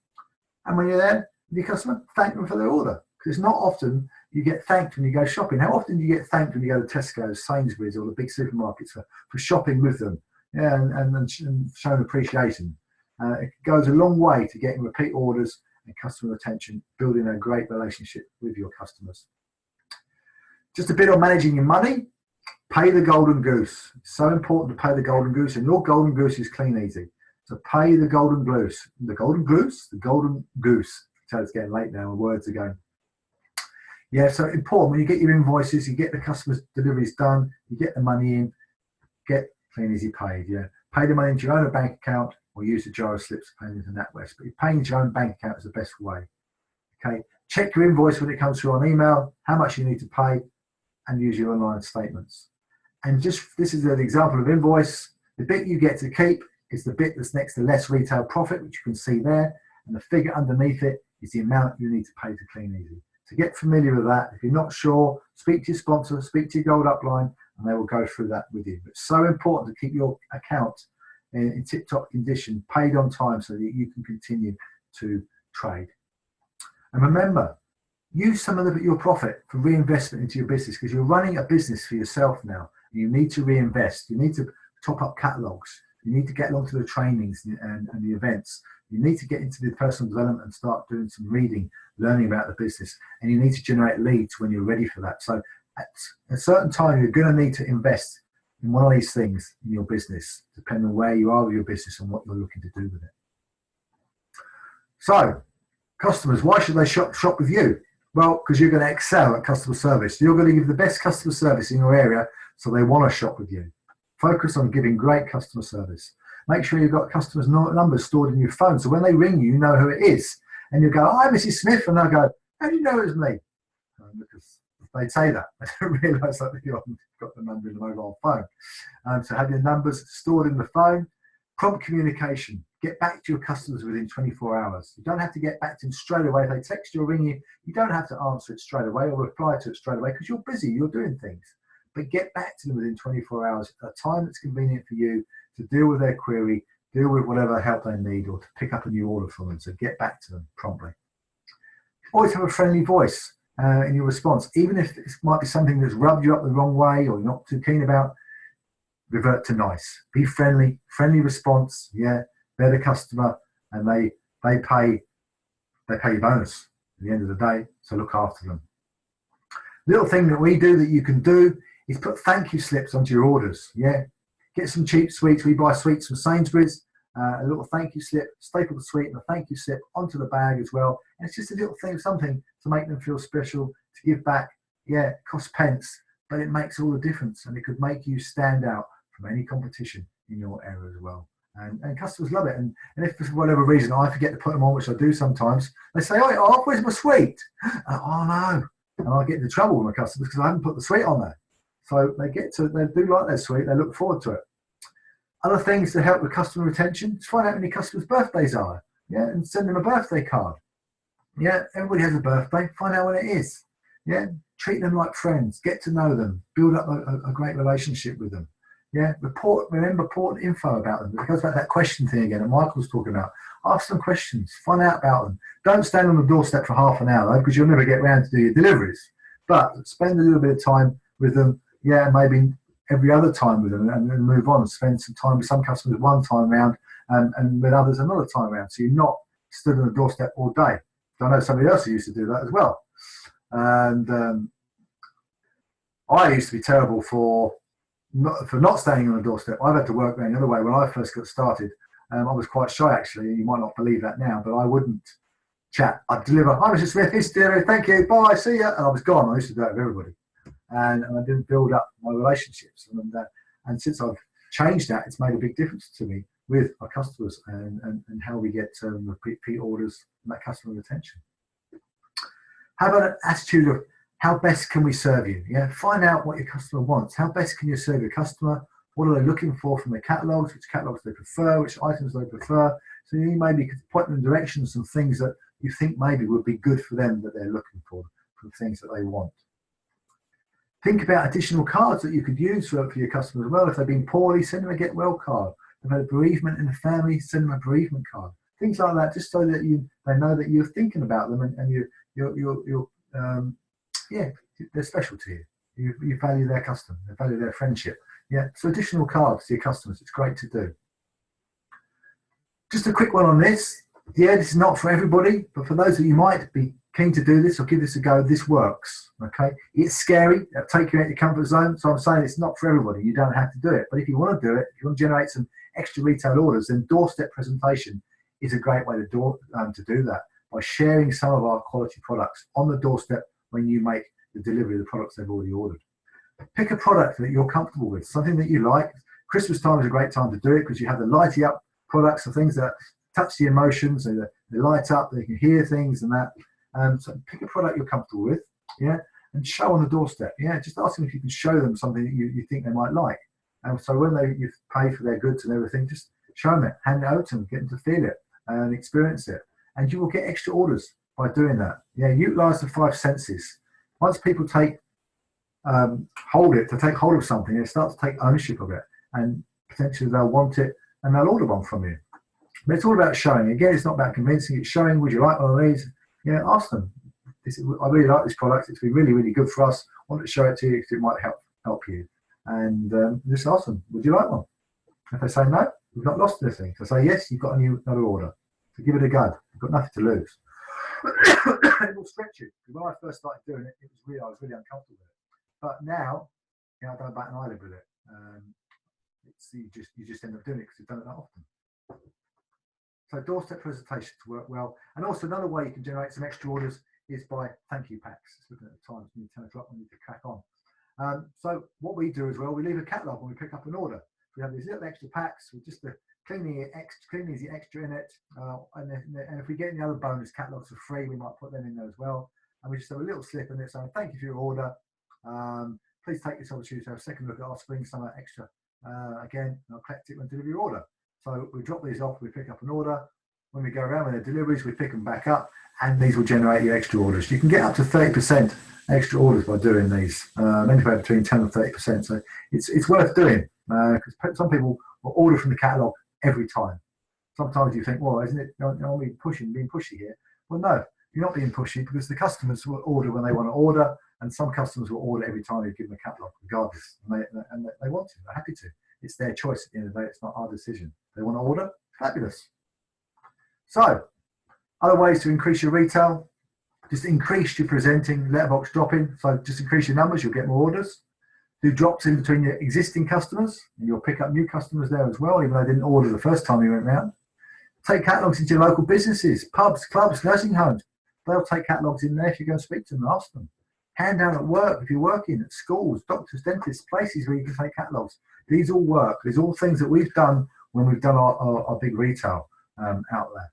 and when you're there with your customer, thank them for their order, because it's not often you get thanked when you go shopping. How often do you get thanked when you go to Tesco's, Sainsbury's, or the big supermarkets for shopping with them? Yeah, and showing appreciation. It goes a long way to getting repeat orders and customer retention, building a great relationship with your customers. Just a bit on managing your money. Pay the golden goose. It's so important to pay the golden goose, and your golden goose is Clean Easy. So pay the golden goose. The golden goose? The golden goose. So it's getting late now and words are going. Yeah, so important when you get your invoices, you get the customer's deliveries done, you get the money in, get Clean Easy paid. Yeah, pay the money into your own bank account or use the gyro slips paying into NatWest. But paying into your own bank account is the best way. Okay, check your invoice when it comes through on email, how much you need to pay, and use your online statements. And just this is an example of invoice. The bit you get to keep is the bit that's next to less retail profit, which you can see there, and the figure underneath it is the amount you need to pay to Clean Easy. So get familiar with that. If you're not sure, speak to your sponsor, speak to your gold upline, and they will go through that with you. It's so important to keep your account in tip-top condition, paid on time, so that you can continue to trade. And remember, use some of your profit for reinvestment into your business, because you're running a business for yourself now. And you need to reinvest. You need to top up catalogues. You need to get along to the trainings and the events. You need to get into the personal development and start doing some reading, learning about the business. And you need to generate leads when you're ready for that. So at a certain time, you're going to need to invest in one of these things in your business, depending on where you are with your business and what you're looking to do with it. So, customers, why should they shop with you? Well, because you're going to excel at customer service. You're going to give the best customer service in your area, so they want to shop with you. Focus on giving great customer service. Make sure you've got customers' numbers stored in your phone, so when they ring you, you know who it is. And you go, "Hi, Mrs. Smith," and they'll go, "How do you know it was me?" Because they'd say that. They don't realise that you haven't got the number in the mobile phone. So have your numbers stored in the phone. Prompt communication. Get back to your customers within 24 hours. You don't have to get back to them straight away. If they text you or ring you, you don't have to answer it straight away or reply to it straight away because you're busy, you're doing things. But get back to them within 24 hours at a time that's convenient for you to deal with their query, deal with whatever help they need, or to pick up a new order from them. So get back to them promptly. Always have a friendly voice in your response. Even if it might be something that's rubbed you up the wrong way or you're not too keen about, revert to nice. Be friendly. Friendly response. Yeah, they're the customer and they pay your bonus at the end of the day, so look after them. Little thing that we do that you can do is put thank you slips onto your orders. Yeah, get some cheap sweets. We buy sweets from Sainsbury's. A little thank you slip, staple the sweet and a thank you slip onto the bag as well. And it's just a little thing, something to make them feel special, to give back. Yeah, it costs pence, but it makes all the difference, and it could make you stand out from any competition in your area as well. And customers love it. And if for whatever reason I forget to put them on, which I do sometimes, they say, "Oh, where's my sweet?" Oh no, and I get into trouble with my customers because I haven't put the sweet on there. So they do like their sweet. They look forward to it. Other things to help with customer retention is find out when your customers' birthdays are. Yeah, and send them a birthday card. Yeah, everybody has a birthday. Find out when it is. Yeah, treat them like friends. Get to know them. Build up a great relationship with them. Yeah, remember important info about them. It goes back to that question thing again that Michael was talking about. Ask them questions. Find out about them. Don't stand on the doorstep for half an hour though, because you'll never get around to do your deliveries. But spend a little bit of time with them. Yeah, maybe every other time with them and move on and spend some time with some customers one time round and with others another time round. So you're not stood on the doorstep all day. So I know somebody else who used to do that as well. And I used to be terrible for not standing on the doorstep. I've had to work the other way. When I first got started, I was quite shy actually. You might not believe that now, but I wouldn't chat. I'd deliver, "Hi, Mr. Smith, this delivery, thank you, bye, see ya," and I was gone. I used to do that with everybody. And I didn't build up my relationships. And since I've changed that, it's made a big difference to me with our customers and how we get repeat orders and that customer retention. Have an attitude of how best can we serve you? Yeah, find out what your customer wants. How best can you serve your customer? What are they looking for from their catalogs? Which catalogs they prefer? Which items they prefer? So you maybe could point them in directions and things that you think maybe would be good for them that they're looking for things that they want. Think about additional cards that you could use for your customers as well. If they've been poorly, send them a get well card. If they've had a bereavement in the family, send them a bereavement card. Things like that, just so that they know that you're thinking about them and they're special to you. You value their custom, you value their friendship. Yeah, so additional cards to your customers, it's great to do. Just a quick one on this. Yeah, this is not for everybody, but for those of you who might be keen to do this or give this a go, this works. Okay, it's scary. It'll take you out your comfort zone. So I'm saying it's not for everybody. You don't have to do it. But if you want to do it, if you want to generate some extra retail orders, then doorstep presentation is a great way to do that by sharing some of our quality products on the doorstep when you make the delivery of the products they've already ordered. Pick a product that you're comfortable with, something that you like. Christmas time is a great time to do it because you have the lighty up products and things that touch the emotions and they light up, they can hear things and that. So pick a product you're comfortable with, yeah, and show on the doorstep. Yeah, just ask them if you can show them something that you think they might like. And so when you pay for their goods and everything, just show them it, hand it over to them, get them to feel it and experience it. And you will get extra orders by doing that. Yeah, utilize the 5 senses. Once people take hold of something, they start to take ownership of it, and potentially they'll want it and they'll order one from you. But it's all about showing. Again, it's not about convincing, it's showing. Would you like one of these? Yeah, ask them. I really like this product. It's been really, really good for us. I want to show it to you because it might help you. And just ask them, would you like one? If they say no, We've not lost anything. So say, yes, you've got another order. So give it a go. You've got nothing to lose. It will stretch you. When I first started doing it, I was really uncomfortable with it. But now, I don't bat an eyelid with it. You just end up doing it because you've done it that often. So doorstep presentations work well. And also another way you can generate some extra orders is by thank you packs. Just looking at the time, it's nearly 10 o'clock, we need to crack on. So what we do as well, we leave a catalogue when we pick up an order. We have these little extra packs with just the cleaning is the extra in it. And if we get any other bonus catalogues for free, we might put them in there as well. And we just have a little slip in it saying, thank you for your order. Please take this opportunity to have a second look at our spring summer extra. Again, and I'll collect it when deliver your order. So we drop these off, we pick up an order. When we go around with the deliveries, we pick them back up, and these will generate you extra orders. You can get up to 30% extra orders by doing these, anywhere between 10 and 30%. So it's worth doing, because some people will order from the catalogue every time. Sometimes you think, well, isn't it, aren't we being pushy here? Well, no, you're not being pushy, because the customers will order when they want to order, and some customers will order every time you give them a catalogue, regardless, and they want to, they're happy to. It's their choice at the end of the day, it's not our decision. They want to order, fabulous. So, other ways to increase your retail, just increase your presenting letterbox drop-in. So just increase your numbers, you'll get more orders. Do drops in between your existing customers, and you'll pick up new customers there as well, even though they didn't order the first time you went round. Take catalogues into your local businesses, pubs, clubs, nursing homes. They'll take catalogues in there if you're going to speak to them and ask them. Hand out at work if you're working, at schools, doctors, dentists, places where you can take catalogues. These all work. These are all things that we've done when we've done our big retail out there.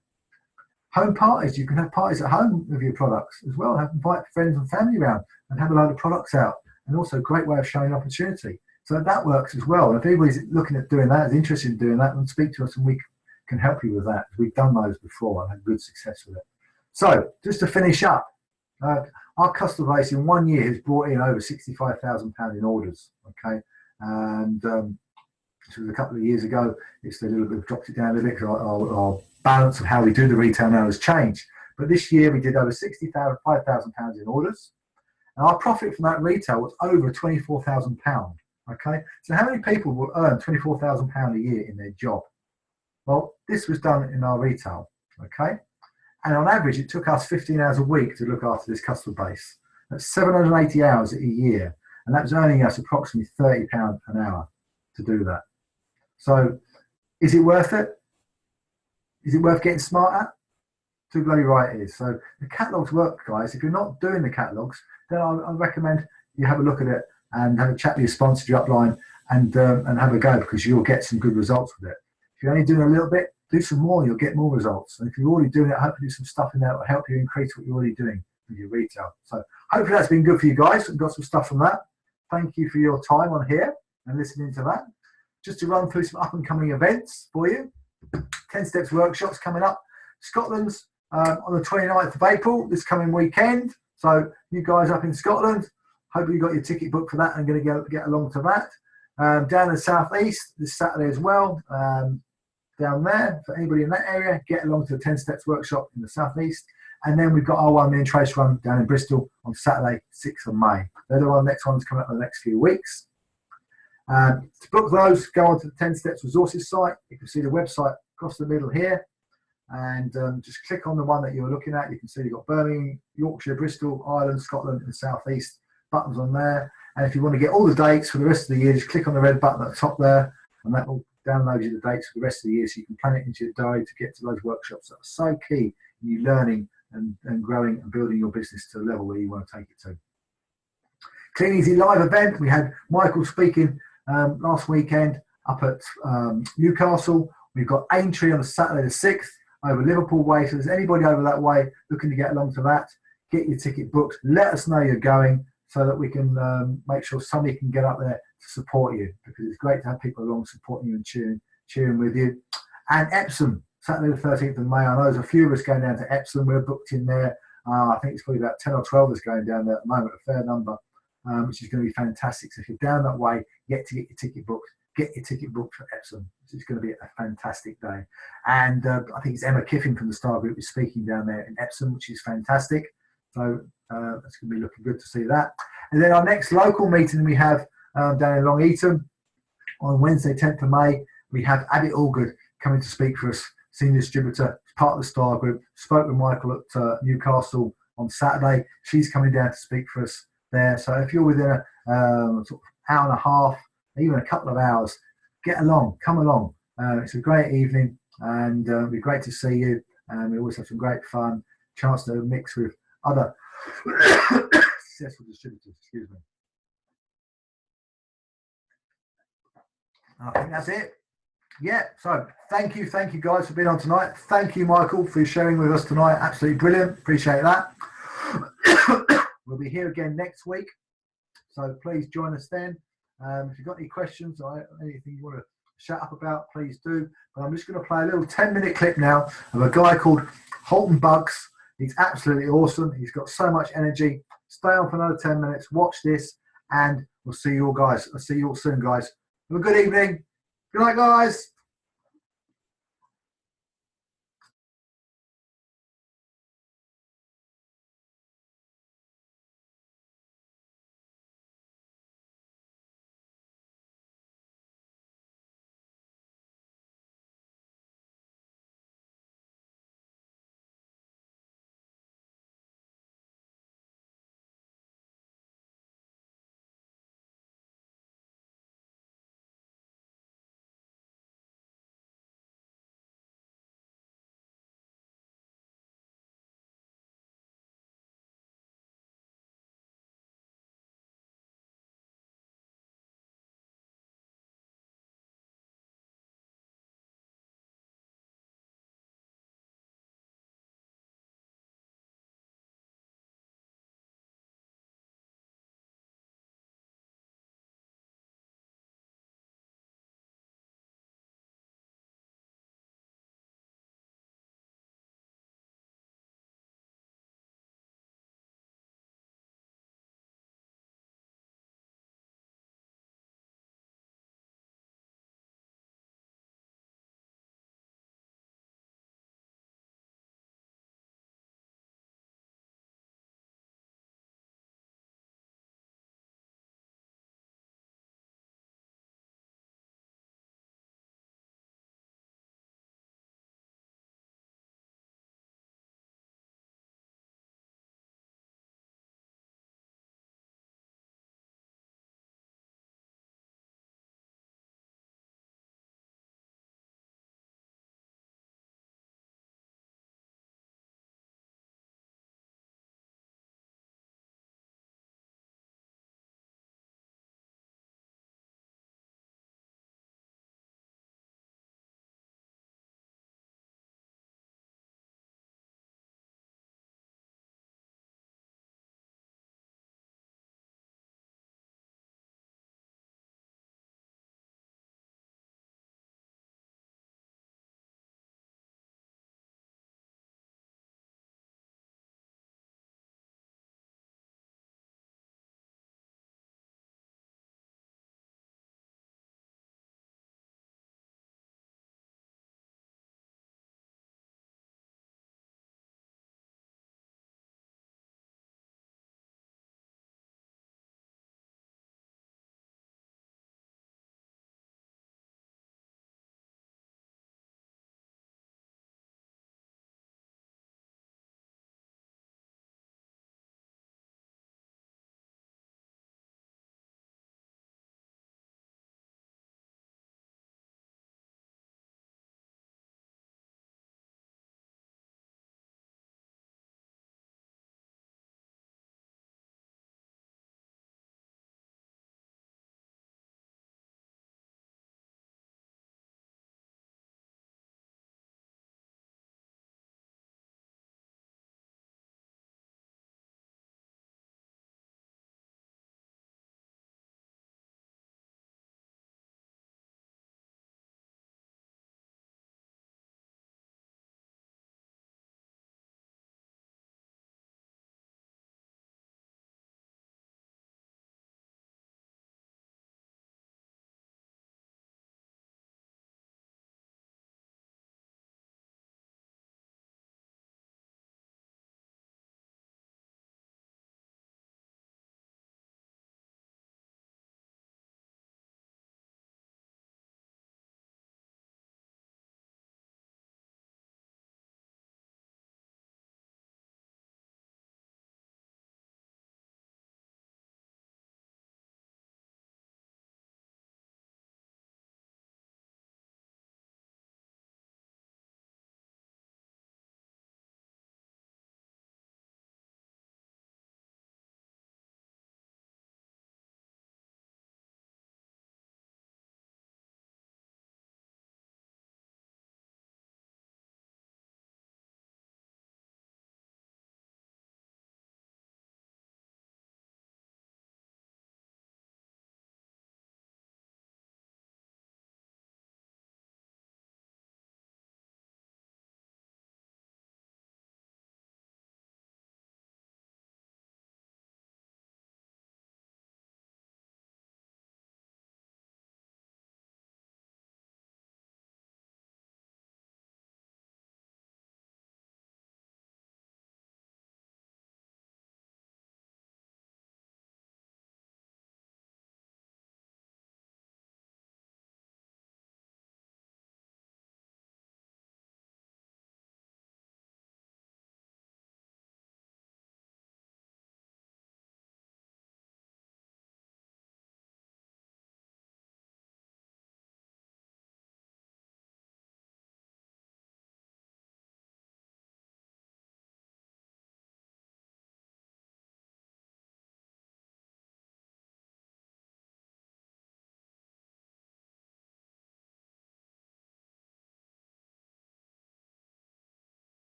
Home parties, you can have parties at home with your products as well. Invite friends and family around and have a load of products out. And also a great way of showing opportunity. So that works as well. And if anybody's looking at doing that, is interested in doing that, then speak to us and we can help you with that. We've done those before and had good success with it. So just to finish up, our customer base in 1 year has brought in over £65,000 in orders. Okay, and this was a couple of years ago. It's a little bit dropped it down a little bit because our balance of how we do the retail now has changed. But this year we did over £65,000 in orders, and our profit from that retail was over £24,000. Okay, so how many people will earn £24,000 a year in their job? Well, this was done in our retail. Okay. And on average, it took us 15 hours a week to look after this customer base. That's 780 hours a year. And that was earning us approximately £30 an hour to do that. So is it worth it? Is it worth getting smart at? Too bloody right it is. So the catalogues work, guys. If you're not doing the catalogues, then I recommend you have a look at it and have a chat with your sponsor, your upline, and have a go, because you'll get some good results with it. If you're only doing a little bit, do some more, you'll get more results. And if you're already doing it, hopefully do some stuff in there that will help you increase what you're already doing with your retail. So hopefully that's been good for you guys and got some stuff from that. Thank you for your time on here and listening to that. Just to run through some up and coming events for you. 10 Steps workshops coming up. Scotland's on the 29th of April, this coming weekend. So you guys up in Scotland, hopefully you got your ticket booked for that and going to get along to that. Down in the southeast this Saturday as well. Down there, for anybody in that area, get along to the 10 Steps workshop in the southeast. And then we've got our One Me and Trace run down in Bristol on Saturday, 6th of May. They're the next ones coming up in the next few weeks. To book those, go onto the 10 Steps Resources site. You can see the website across the middle here. And just click on the one that you're looking at. You can see you've got Birmingham, Yorkshire, Bristol, Ireland, Scotland, and the southeast buttons on there. And if you want to get all the dates for the rest of the year, just click on the red button at the top there, and that will download you the dates for the rest of the year, so you can plan it into your diary to get to those workshops that are so key in you learning and growing and building your business to the level where you want to take it to. Clean Easy live event. We had Michael speaking last weekend up at Newcastle. We've got Aintree on the Saturday the 6th over Liverpool way. So if there's anybody over that way looking to get along to that, get your ticket booked. Let us know you're going so that we can make sure somebody can get up there to support you, because it's great to have people along supporting you and cheering with you. And Epsom, Saturday the 13th of May. I know there's a few of us going down to Epsom. We're booked in there. I think it's probably about 10 or 12 of us going down there at the moment, a fair number, which is going to be fantastic. So if you're down that way, get your ticket booked. Get your ticket booked for Epsom. It's going to be a fantastic day. And I think it's Emma Kiffin from the Star Group is speaking down there in Epsom, which is fantastic. So it's going to be looking good to see that. And then our next local meeting we have down in Long Eaton on Wednesday, 10th of May. we have Abby Allgood coming to speak for us, senior distributor, part of the Star Group. Spoke with Michael at Newcastle on Saturday. She's coming down to speak for us there. So if you're within a sort of hour and a half, even a couple of hours, get along, come along. It's a great evening, and it'll be great to see you. We always have some great fun, chance to mix with other successful distributors. Excuse me. I think that's it. Yeah, so thank you guys for being on tonight. Thank you, Michael, for sharing with us tonight. Absolutely brilliant. Appreciate that. We'll be here again next week, so please join us then. If you've got any questions or anything you want to shut up about, please do. But I'm just going to play a little 10-minute clip now of a guy called Holton Bugs. He's absolutely awesome. He's got so much energy. Stay on for another 10 minutes. Watch this, and we'll see you all, guys. I'll see you all soon, guys. Have a good evening. Good night, guys.